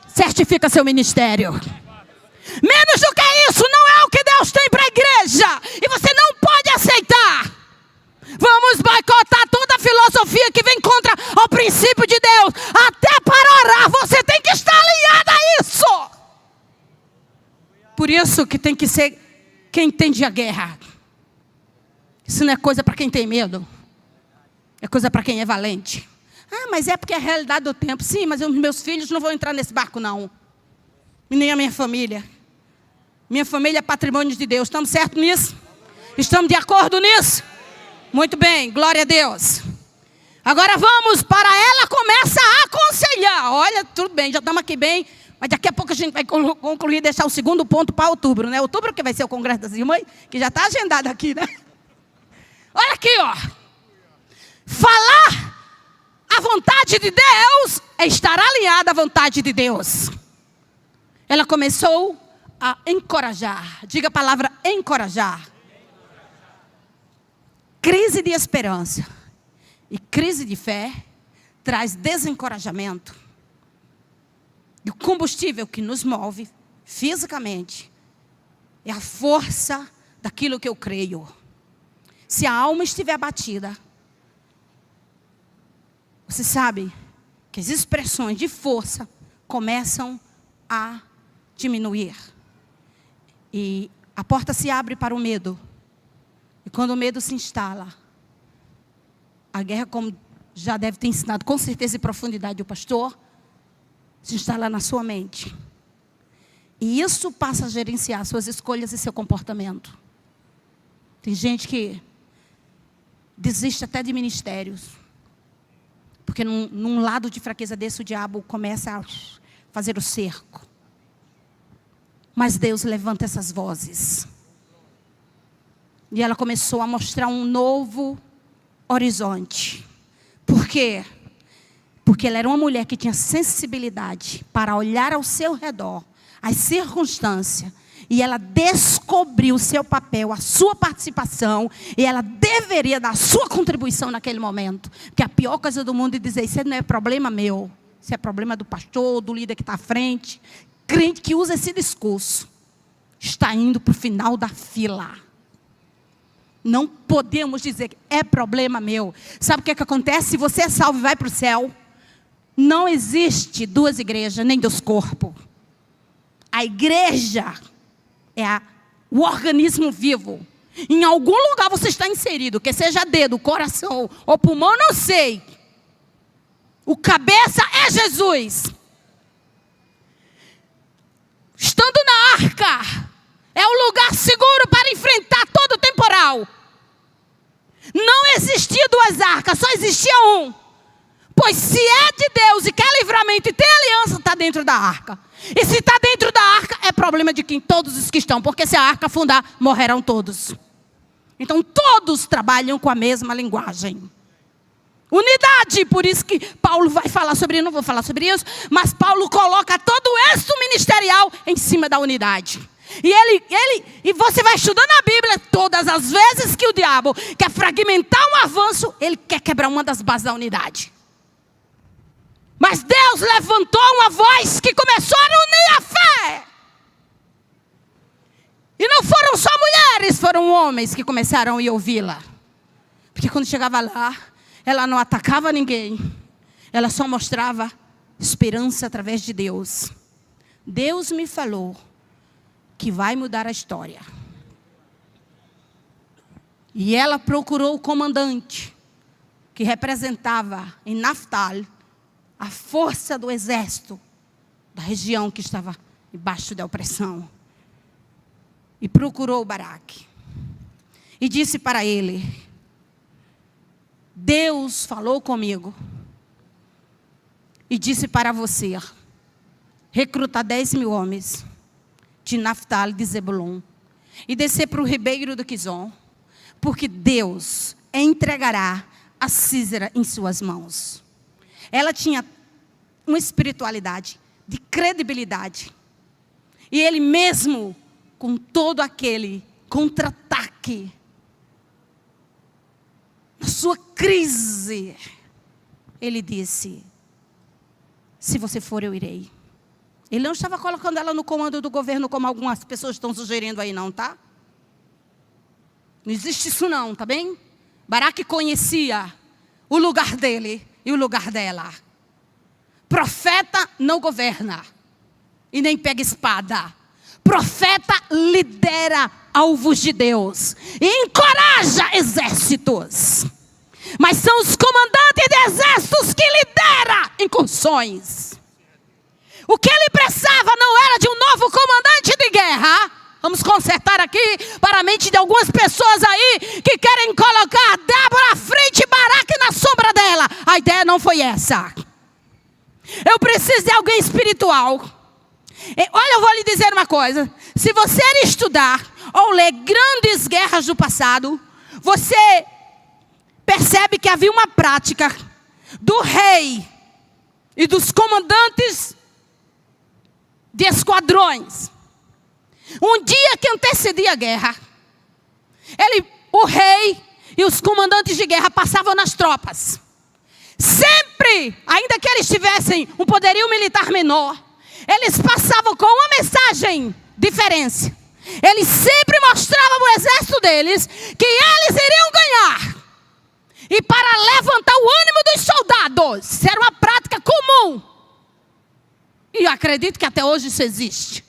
certifica seu ministério. Menos do que isso não é o que Deus tem para a igreja. E você não pode aceitar. Vamos boicotar toda a filosofia que vem contra o princípio de Deus. Até para orar você tem que estar alinhado a isso. Por isso que tem que ser quem entende a guerra. Isso não é coisa para quem tem medo. É coisa para quem é valente. Ah, mas é porque é a realidade do tempo. Sim, mas os meus filhos não vão entrar nesse barco não. E nem a minha família. Minha família é patrimônio de Deus. Estamos certos nisso? Estamos de acordo nisso? Muito bem, glória a Deus. Agora vamos para ela começa a aconselhar. Olha, tudo bem, já estamos aqui bem. Mas daqui a pouco a gente vai concluir, deixar o segundo ponto para outubro, né? Outubro que vai ser o Congresso das Irmãs, que já está agendado aqui, né? Olha aqui, ó. Falar a vontade de Deus é estar alinhada à vontade de Deus. Ela começou a encorajar. Diga a palavra encorajar. Crise de esperança e crise de fé traz desencorajamento. E o combustível que nos move fisicamente é a força daquilo que eu creio. Se a alma estiver abatida, você sabe que as expressões de força começam a diminuir. E a porta se abre para o medo. E quando o medo se instala, a guerra, como já deve ter ensinado com certeza e profundidade o pastor, se instala na sua mente. E isso passa a gerenciar suas escolhas e seu comportamento. Tem gente que desiste até de ministérios. Porque num lado de fraqueza desse, o diabo começa a fazer o cerco. Mas Deus levanta essas vozes. E ela começou a mostrar um novo horizonte. Por quê? Porque ela era uma mulher que tinha sensibilidade para olhar ao seu redor, as circunstâncias. E ela descobriu o seu papel, a sua participação. E ela deveria dar a sua contribuição naquele momento. Porque a pior coisa do mundo é dizer, isso não é problema meu. Isso é problema do pastor, do líder que está à frente. Crente que usa esse discurso está indo para o final da fila. Não podemos dizer que é problema meu. Sabe o que acontece? Se você é salvo e vai para o céu, não existe duas igrejas, nem dois corpos. A igreja é o organismo vivo. Em algum lugar você está inserido, que seja dedo, coração ou pulmão, não sei. O cabeça é Jesus. Estando na arca, é o lugar seguro para enfrentar todo o temporal. Não existia duas arcas, só existia um. Pois se é de Deus e quer livramento e tem aliança, está dentro da arca. E se está dentro da arca, é problema de quem? Todos os que estão. Porque se a arca afundar, morrerão todos. Então todos trabalham com a mesma linguagem. Unidade, por isso que Paulo vai falar sobre isso, não vou falar sobre isso, mas Paulo coloca todo o êxito ministerial em cima da unidade. E você vai estudando a Bíblia, todas as vezes que o diabo quer fragmentar um avanço, ele quer quebrar uma das bases da unidade. Mas Deus levantou uma voz que começou a unir a fé. E não foram só mulheres, foram homens que começaram a ir ouvi-la. Porque quando chegava lá, ela não atacava ninguém. Ela só mostrava esperança através de Deus. Deus me falou que vai mudar a história. E ela procurou o comandante, que representava em Naftali a força do exército da região que estava debaixo da opressão. E procurou Baraque. E disse para ele: Deus falou comigo e disse para você recrutar 10.000 homens de Naftali, de Zebulon, e descer para o ribeiro do Quizon, porque Deus entregará a Sísera em suas mãos. Ela tinha uma espiritualidade de credibilidade. E ele mesmo, com todo aquele contra-ataque, na sua crise, ele disse: se você for, eu irei. Ele não estava colocando ela no comando do governo, como algumas pessoas estão sugerindo aí, não, tá? Não existe isso não, tá bem? Baraque conhecia o lugar dele e o lugar dela. Profeta não governa e nem pega espada. Profeta lidera alvos de Deus e encoraja exércitos. Mas são os comandantes de exércitos que lideram incursões. O que ele precisava não era de um novo comandante de guerra. Vamos consertar aqui para a mente de algumas pessoas aí que querem colocar Débora à frente e Baraque na sombra dela. A ideia não foi essa. Eu preciso de alguém espiritual. Olha, eu vou lhe dizer uma coisa. Se você estudar ou ler grandes guerras do passado, você percebe que havia uma prática do rei e dos comandantes de esquadrões. Um dia que antecedia a guerra, o rei e os comandantes de guerra passavam nas tropas. Sempre, ainda que eles tivessem um poderio militar menor, eles passavam com uma mensagem diferente. Eles sempre mostravam ao exército deles que eles iriam ganhar. E para levantar o ânimo dos soldados, isso era uma prática comum. E eu acredito que até hoje isso existe.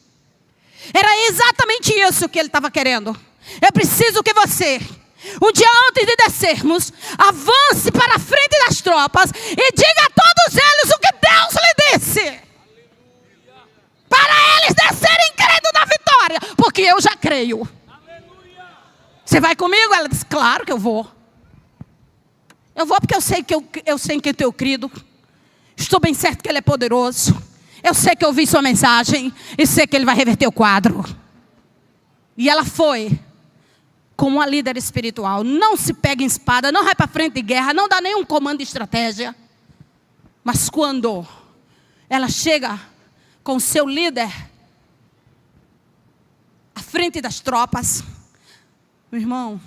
Era exatamente isso que ele estava querendo. Eu preciso que você, um dia antes de descermos, avance para a frente das tropas e diga a todos eles o que Deus lhe disse. Para eles descerem crendo na vitória, porque eu já creio. Você vai comigo? Ela disse: claro que eu vou. Eu vou porque eu sei em quem eu crido. Estou bem certo que Ele é poderoso. Eu sei que eu ouvi sua mensagem e sei que Ele vai reverter o quadro. E ela foi como uma líder espiritual. Não se pega em espada, não vai para frente de guerra, não dá nenhum comando de estratégia. Mas quando ela chega com o seu líder à frente das tropas, meu irmão,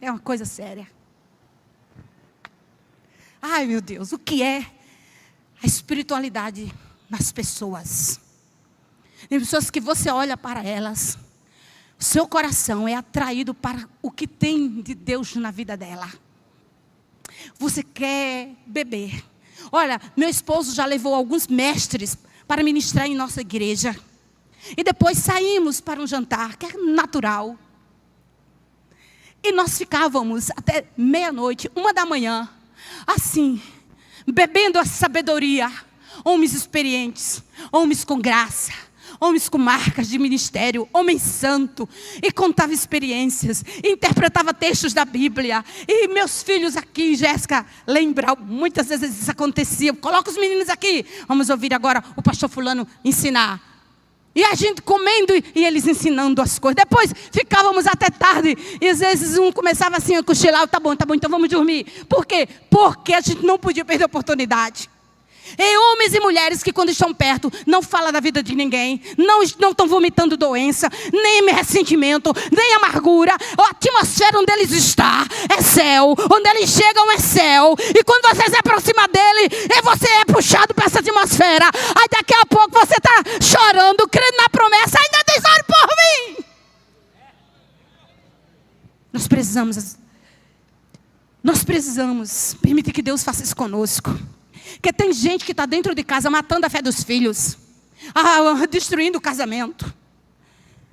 é uma coisa séria. Ai, meu Deus, o que é a espiritualidade nas pessoas? Tem pessoas que você olha para elas, o seu coração é atraído para o que tem de Deus na vida dela. Você quer beber. Olha, meu esposo já levou alguns mestres para ministrar em nossa igreja. E depois saímos para um jantar, que é natural. E nós ficávamos até meia-noite, 1h, assim, bebendo a sabedoria. Homens experientes, homens com graça, homens com marcas de ministério, homem santo. E contava experiências, e interpretava textos da Bíblia. E meus filhos aqui, Jéssica, lembra, muitas vezes isso acontecia. Coloca os meninos aqui, vamos ouvir agora o pastor fulano ensinar. E a gente comendo e eles ensinando as coisas. Depois ficávamos até tarde. E às vezes um começava assim a cochilar. Tá bom, então vamos dormir. Por quê? Porque a gente não podia perder a oportunidade. E homens e mulheres que quando estão perto, não falam da vida de ninguém. Não estão vomitando doença, nem ressentimento, nem amargura. A atmosfera onde eles estão é céu. Onde eles chegam é céu. E quando você se aproxima dele, você é puxado para essa atmosfera. Aí daqui a pouco você está chorando, crendo na promessa. Ainda Deus ore por mim. Nós precisamos permitir que Deus faça isso conosco. Porque tem gente que está dentro de casa matando a fé dos filhos, destruindo o casamento.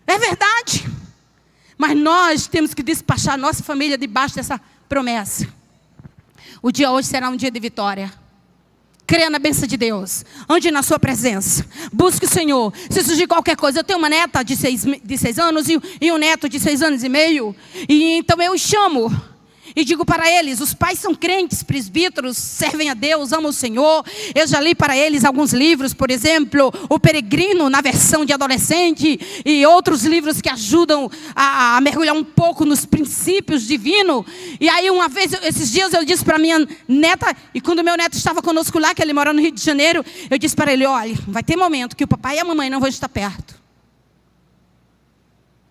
É verdade. Mas nós temos que despachar a nossa família debaixo dessa promessa. O dia hoje será um dia de vitória. Creia na bênção de Deus. Ande na sua presença. Busque o Senhor. Se surgir qualquer coisa. Eu tenho uma neta de 6 anos e um neto de 6 anos e meio. E então eu chamo. E digo para eles, os pais são crentes, presbíteros, servem a Deus, amam o Senhor. Eu já li para eles alguns livros, por exemplo, O Peregrino, na versão de adolescente, e outros livros que ajudam a mergulhar um pouco nos princípios divinos. E aí uma vez, esses dias eu disse para minha neta, e quando meu neto estava conosco lá, que ele mora no Rio de Janeiro, eu disse para ele, olha, vai ter momento que o papai e a mamãe não vão estar perto.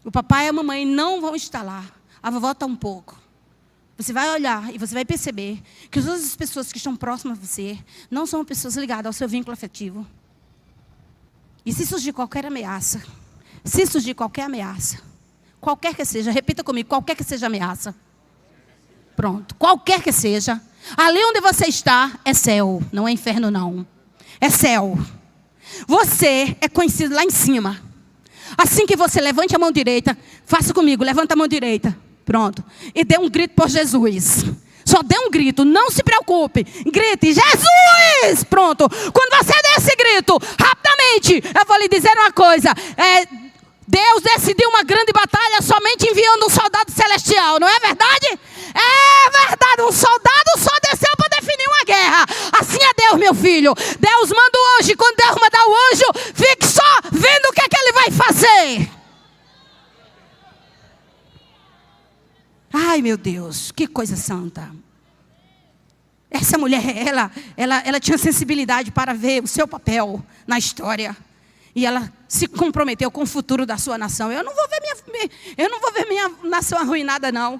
O papai e a mamãe não vão estar lá. A vovó está um pouco. Você vai olhar e você vai perceber que todas as pessoas que estão próximas a você não são pessoas ligadas ao seu vínculo afetivo. E se surgir qualquer ameaça, qualquer que seja, repita comigo, qualquer que seja a ameaça. Pronto, qualquer que seja, ali onde você está é céu, não é inferno não. É céu. Você é conhecido lá em cima. Assim que você levante a mão direita, faça comigo, levanta a mão direita. Pronto. E dê um grito por Jesus. Só dê um grito. Não se preocupe. Grite. Jesus! Pronto. Quando você der esse grito, rapidamente, eu vou lhe dizer uma coisa. Deus decidiu uma grande batalha somente enviando um soldado celestial. Não é verdade? É verdade. Um soldado só desceu para definir uma guerra. Assim é Deus, meu filho. Deus manda o anjo. E quando Deus mandar o anjo, fique só vendo o que é que ele vai fazer. Ai, meu Deus, que coisa santa. Essa mulher, ela tinha sensibilidade para ver o seu papel na história. E ela se comprometeu com o futuro da sua nação. Eu não vou ver minha nação arruinada, não.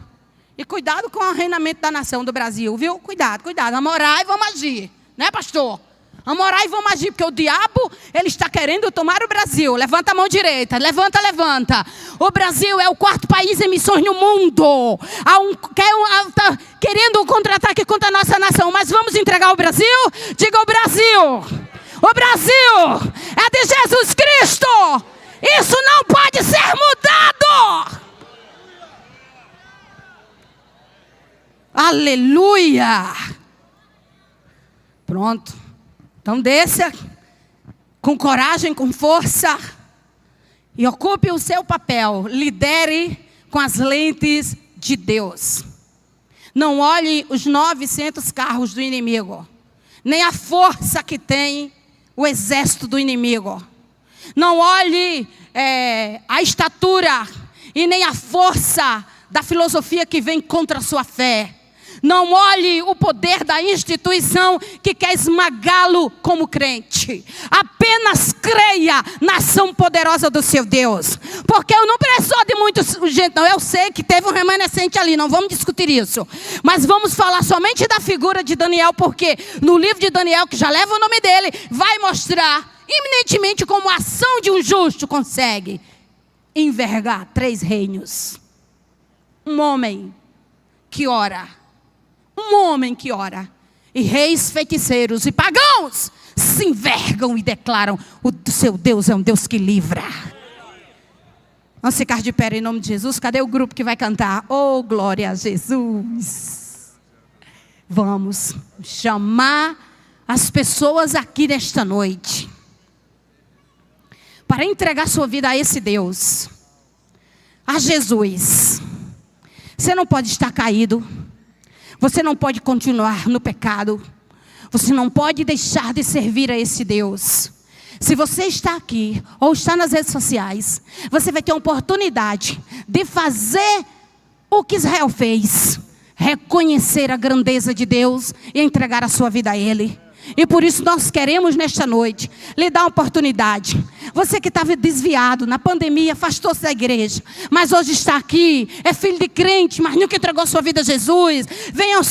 E cuidado com o arruinamento da nação do Brasil, viu? Cuidado. Vamos orar e vamos agir. Né, pastor? Vamos orar e vamos agir, porque o diabo, ele está querendo tomar o Brasil. Levanta a mão direita, levanta. O Brasil é o 4º país em missões no mundo. Está querendo um contra-ataque contra a nossa nação, mas vamos entregar o Brasil? Diga o Brasil. O Brasil é de Jesus Cristo. Isso não pode ser mudado. Aleluia. Pronto. Então desça com coragem, com força e ocupe o seu papel. Lidere com as lentes de Deus. Não olhe os 900 carros do inimigo, nem a força que tem o exército do inimigo. Não olhe a estatura e nem a força da filosofia que vem contra a sua fé. Não olhe o poder da instituição que quer esmagá-lo como crente. Apenas creia na ação poderosa do seu Deus. Porque eu não preciso de muita gente, não. Eu sei que teve um remanescente ali, não vamos discutir isso. Mas vamos falar somente da figura de Daniel, porque no livro de Daniel, que já leva o nome dele, vai mostrar iminentemente como a ação de um justo consegue envergar 3 reinos. Um homem que ora. E reis, feiticeiros e pagãos se envergam e declaram: o seu Deus é um Deus que livra. Vamos ficar de pé em nome de Jesus. Cadê o grupo que vai cantar? Oh, glória a Jesus. Vamos chamar as pessoas aqui nesta noite para entregar sua vida a esse Deus, a Jesus. Você não pode estar caído. Você não pode continuar no pecado. Você não pode deixar de servir a esse Deus. Se você está aqui ou está nas redes sociais, você vai ter a oportunidade de fazer o que Israel fez. Reconhecer a grandeza de Deus e entregar a sua vida a Ele. E por isso nós queremos nesta noite lhe dar uma oportunidade. Você que estava desviado na pandemia, afastou-se da igreja, mas hoje está aqui, é filho de crente, mas nunca entregou sua vida a Jesus. Vem ao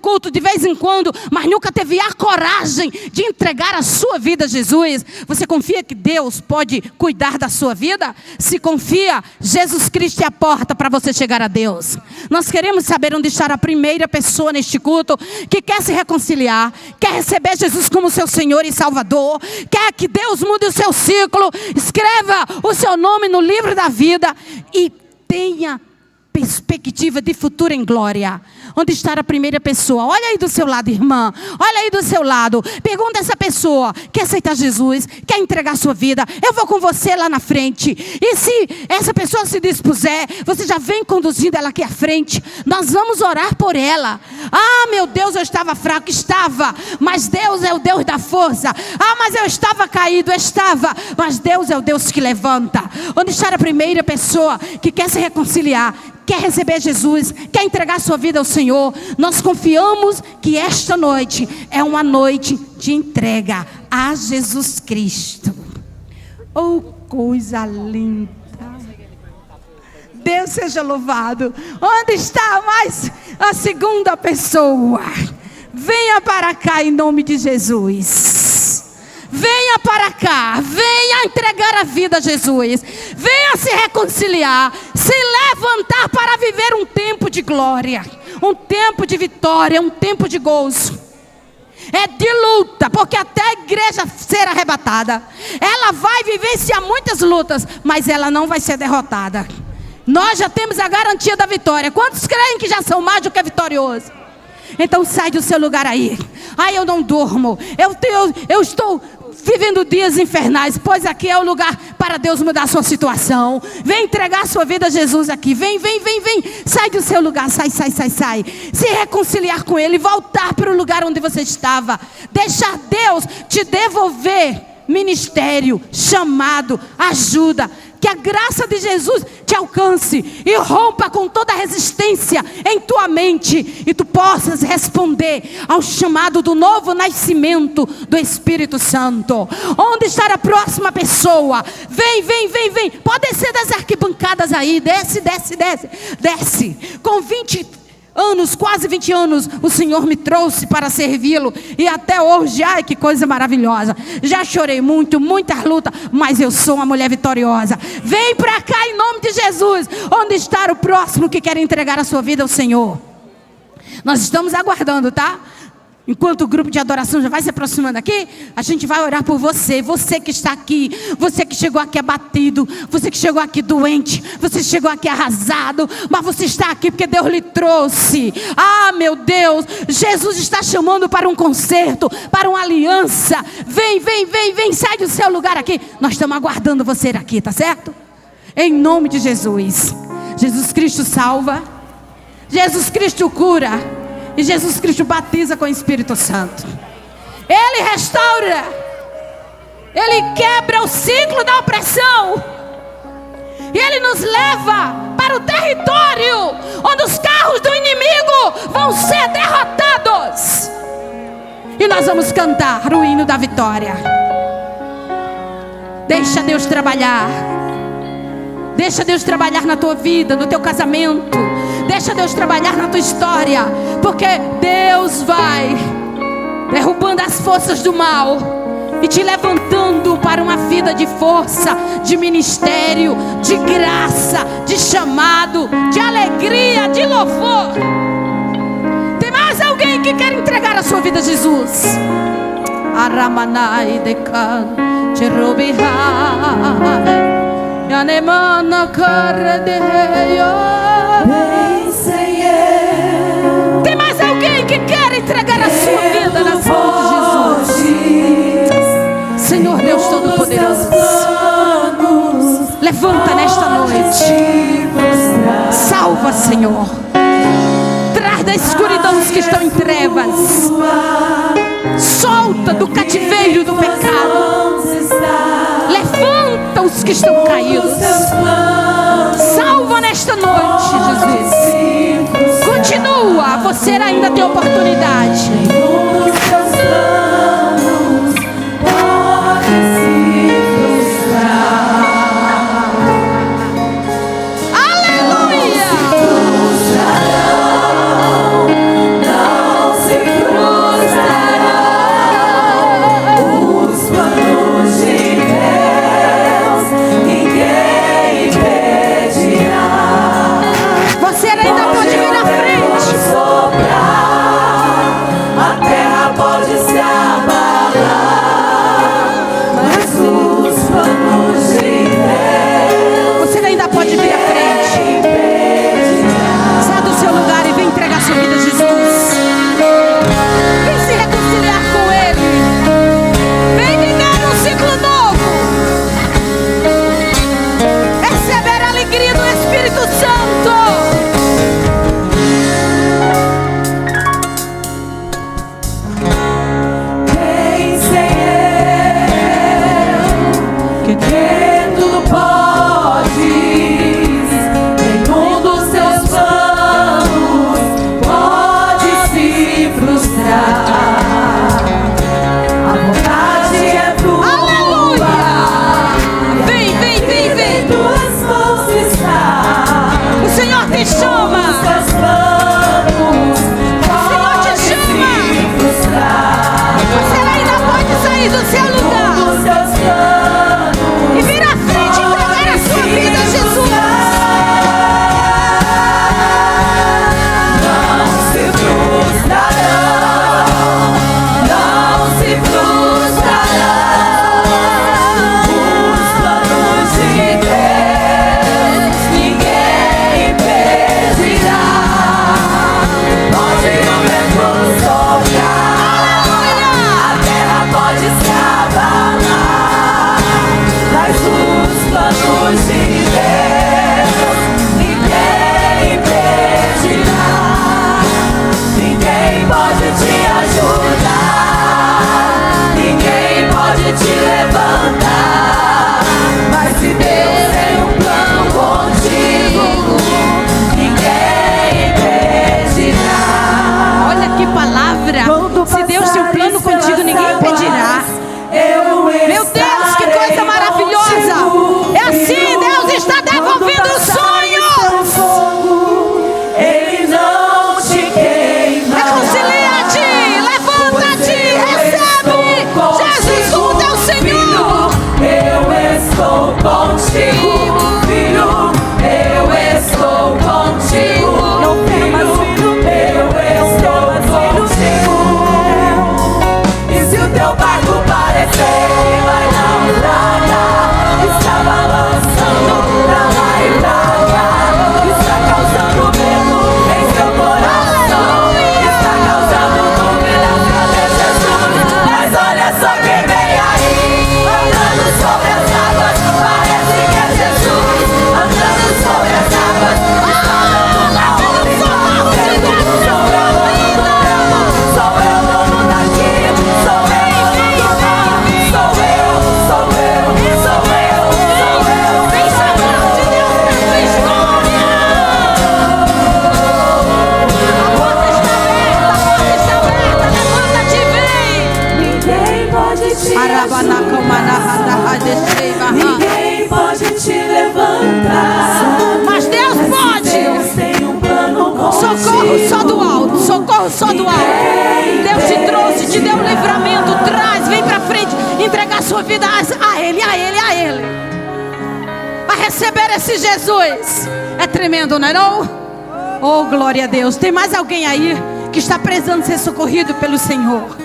culto de vez em quando, mas nunca teve a coragem de entregar a sua vida a Jesus. Você confia que Deus pode cuidar da sua vida? Se confia, Jesus Cristo é a porta para você chegar a Deus. Nós queremos saber onde está a primeira pessoa neste culto que quer se reconciliar, quer receber Jesus como seu Senhor e Salvador, quer que Deus mude o seu ciclo, escreva o seu nome no livro da vida e tenha perspectiva de futuro em glória. Onde está a primeira pessoa? Olha aí do seu lado, irmã. Olha aí do seu lado. Pergunta a essa pessoa: quer aceitar Jesus? Quer entregar sua vida? Eu vou com você lá na frente. E se essa pessoa se dispuser, você já vem conduzindo ela aqui à frente. Nós vamos orar por ela. Ah, meu Deus, eu estava fraco. Estava. Mas Deus é o Deus da força. Ah, mas eu estava caído. Estava. Mas Deus é o Deus que levanta. Onde está a primeira pessoa que quer se reconciliar, quer receber Jesus, quer entregar sua vida ao Senhor? Nós confiamos que esta noite é uma noite de entrega a Jesus Cristo. Oh, coisa linda! Deus seja louvado. Onde está mais a segunda pessoa? Venha para cá em nome de Jesus. Venha para cá, venha entregar a vida a Jesus, venha se reconciliar, se levantar para viver um tempo de glória, um tempo de vitória, um tempo de gozo. É de luta, porque até a igreja ser arrebatada, ela vai vivenciar muitas lutas, mas ela não vai ser derrotada. Nós já temos a garantia da vitória. Quantos creem que já são mais do que vitoriosos? Então sai do seu lugar aí. Ai, eu não durmo, eu estou vivendo dias infernais, pois aqui é o lugar para Deus mudar a sua situação. Vem entregar a sua vida a Jesus aqui. Vem. Sai do seu lugar, sai. Se reconciliar com Ele, voltar para o lugar onde você estava. Deixar Deus te devolver ministério, chamado, ajuda. Que a graça de Jesus te alcance e rompa com toda a resistência em tua mente, e tu possas responder ao chamado do novo nascimento do Espírito Santo. Onde está a próxima pessoa? Vem. Pode ser das arquibancadas aí. Desce. Com 20 anos, quase 20 anos, o Senhor me trouxe para servi-lo, e até hoje, ai que coisa maravilhosa. Já chorei muito, muita luta, mas eu sou uma mulher vitoriosa. Vem para cá em nome de Jesus. Onde está o próximo que quer entregar a sua vida ao Senhor? Nós estamos aguardando, tá? Enquanto o grupo de adoração já vai se aproximando aqui, a gente vai orar por você. Você que está aqui, você que chegou aqui abatido, você que chegou aqui doente, você que chegou aqui arrasado, mas você está aqui porque Deus lhe trouxe. Ah, meu Deus, Jesus está chamando para um concerto, para uma aliança. Vem, sai do seu lugar aqui. Nós estamos aguardando você aqui, tá certo? Em nome de Jesus. Jesus Cristo salva, Jesus Cristo cura, e Jesus Cristo batiza com o Espírito Santo. Ele restaura, Ele quebra o ciclo da opressão, e Ele nos leva para o território onde os carros do inimigo vão ser derrotados, e nós vamos cantar o hino da vitória. Deixa Deus trabalhar. Deixa Deus trabalhar na tua vida, no teu casamento. Deixa Deus trabalhar na tua história, porque Deus vai derrubando as forças do mal e te levantando para uma vida de força, de ministério, de graça, de chamado, de alegria, de louvor. Tem mais alguém que quer entregar a sua vida a Jesus? Aramanai dekan cherubihai yanemana karadeyo. Tem mais alguém que quer entregar a sua vida nas mãos de Jesus? Senhor Deus Todo-Poderoso, levanta nesta noite. Salva, Senhor. Traz da escuridão os que estão em trevas. Solta do cativeiro do pecado. que estão caídos. Salva nesta noite, Jesus. Continua, você ainda tem oportunidade.
Ninguém pode te levantar.
Mas Deus pode.
Deus tem um plano contigo.
Socorro só do alto, socorro só do alto. Deus te trouxe, te deu um livramento. Traz, vem pra frente, entregar sua vida a Ele, a Ele, a Ele. A receber esse Jesus. É tremendo, não é não? Oh, glória a Deus. Tem mais alguém aí que está precisando ser socorrido pelo Senhor?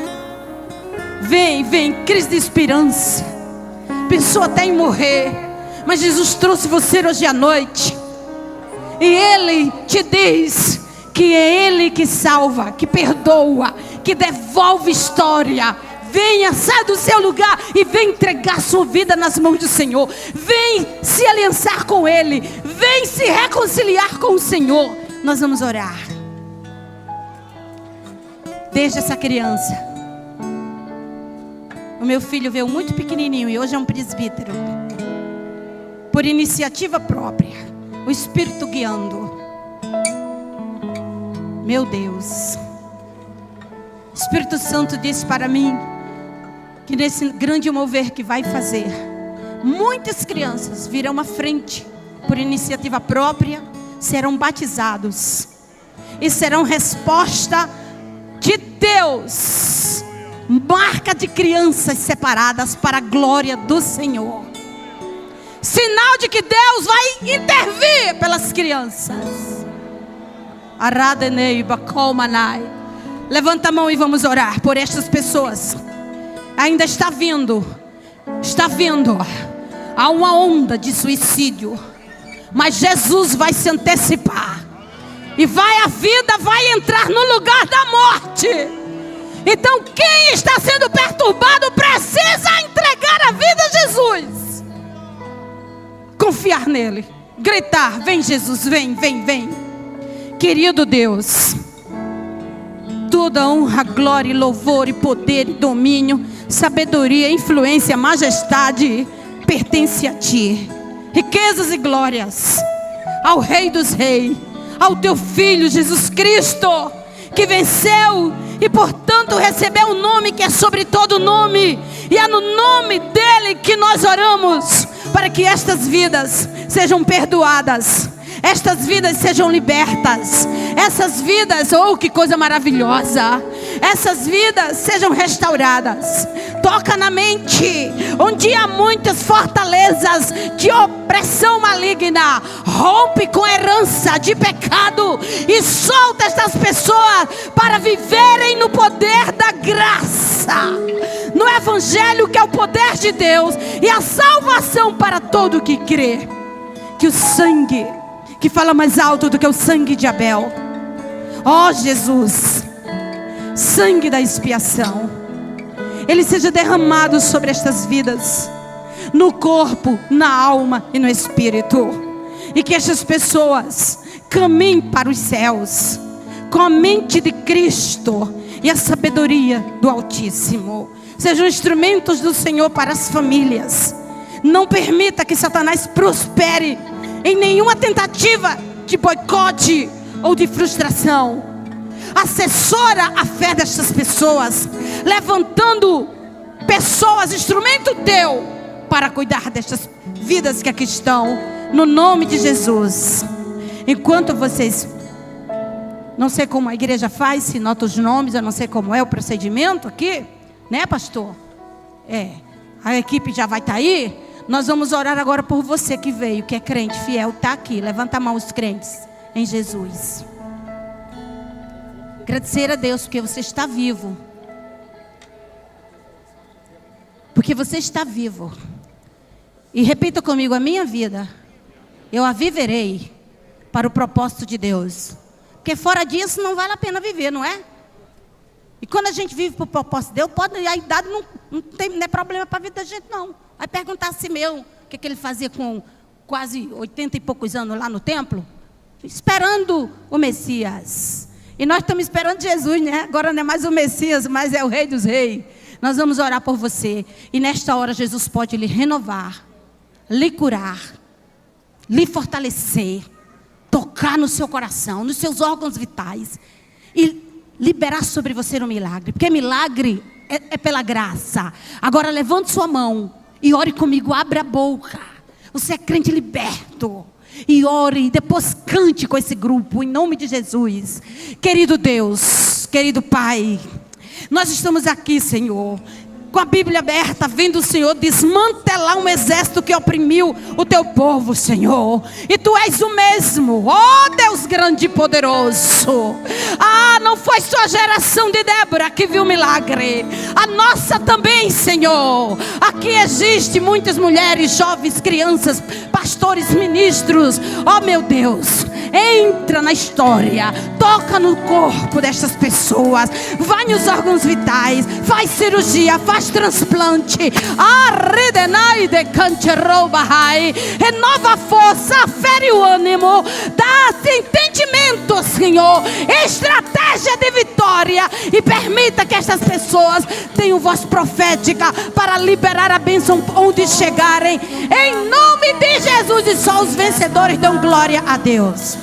Vem, vem, crise de esperança. Pensou até em morrer, mas Jesus trouxe você hoje à noite. E Ele te diz que é Ele que salva, que perdoa, que devolve história. Venha, sai do seu lugar e vem entregar sua vida nas mãos do Senhor. Vem se aliançar com Ele. Vem se reconciliar com o Senhor. Nós vamos orar. Desde essa criança. O meu filho veio muito pequenininho e hoje é um presbítero. por iniciativa própria, o Espírito guiando. Meu Deus, o Espírito Santo disse para mim que nesse grande mover que vai fazer, muitas crianças virão à frente por iniciativa própria, serão batizados e serão resposta de Deus, marca de crianças separadas para a glória do Senhor, sinal de que Deus vai intervir pelas crianças. Aradenei bacomanai. Levanta a mão e vamos orar por estas pessoas. Ainda está vindo há uma onda de suicídio, mas Jesus vai se antecipar e a vida vai entrar no lugar da morte. Então quem está sendo perturbado precisa entregar a vida a Jesus, confiar nele, gritar: vem Jesus, vem. Querido Deus, toda honra, glória, louvor e poder e domínio, sabedoria, influência, majestade pertence a Ti. Riquezas e glórias ao Rei dos Reis, ao Teu Filho Jesus Cristo, que venceu e portanto recebeu um nome que é sobre todo nome, e é no nome dele que nós oramos, para que estas vidas sejam perdoadas, estas vidas sejam libertas, essas vidas, oh que coisa maravilhosa, essas vidas sejam restauradas. Toca na mente, onde há muitas fortalezas de opressão maligna, rompe com herança de pecado e solta estas pessoas para viverem no poder da graça, no Evangelho, que é o poder de Deus e a salvação para todo que crê. Que o sangue, que fala mais alto do que o sangue de Abel, ó Jesus, sangue da expiação, ele seja derramado sobre estas vidas, no corpo, na alma e no espírito, e que estas pessoas caminhem para os céus com a mente de Cristo e a sabedoria do Altíssimo. Sejam instrumentos do Senhor para as famílias. Não permita que Satanás prospere em nenhuma tentativa de boicote ou de frustração. Assessora a fé destas pessoas, levantando pessoas, instrumento teu, para cuidar destas vidas que aqui estão, no nome de Jesus. Enquanto vocês, não sei como a igreja faz, se nota os nomes, eu não sei como é o procedimento aqui, né, pastor? A equipe já vai estar aí. Nós vamos orar agora por você que veio, que é crente fiel, está aqui. Levanta a mão os crentes em Jesus. Agradecer a Deus porque você está vivo. Porque você está vivo. E repita comigo: a minha vida, eu a viverei para o propósito de Deus. Porque fora disso não vale a pena viver, não é? E quando a gente vive para o propósito de Deus, a idade não é problema para a vida da gente, não. Vai perguntar a Simeão o que ele fazia com quase 80 e poucos anos lá no templo, esperando o Messias. E nós estamos esperando Jesus, né? Agora não é mais o Messias, mas é o Rei dos Reis. Nós vamos orar por você. E nesta hora Jesus pode lhe renovar, lhe curar, lhe fortalecer, tocar no seu coração, nos seus órgãos vitais e liberar sobre você um milagre. Porque milagre é pela graça. Agora levante sua mão e ore comigo, abra a boca. Você é crente liberto. E ore, e depois cante com esse grupo, em nome de Jesus. Querido Deus, querido Pai, nós estamos aqui, Senhor, com a Bíblia aberta, vendo o Senhor desmantelar um exército que oprimiu o teu povo, Senhor. E tu és o mesmo, ó Deus grande e poderoso. Não foi só a geração de Débora que viu milagre, a nossa também, Senhor. Aqui existe muitas mulheres, jovens, crianças, pastores, ministros. Ó meu Deus, entra na história, toca no corpo destas pessoas, vai nos órgãos vitais, faz cirurgia, faz transplante, renova a força, afere o ânimo, entende sentimento, Senhor, estratégia de vitória, e permita que estas pessoas tenham voz profética para liberar a bênção onde chegarem, em nome de Jesus. E só os vencedores dão glória a Deus.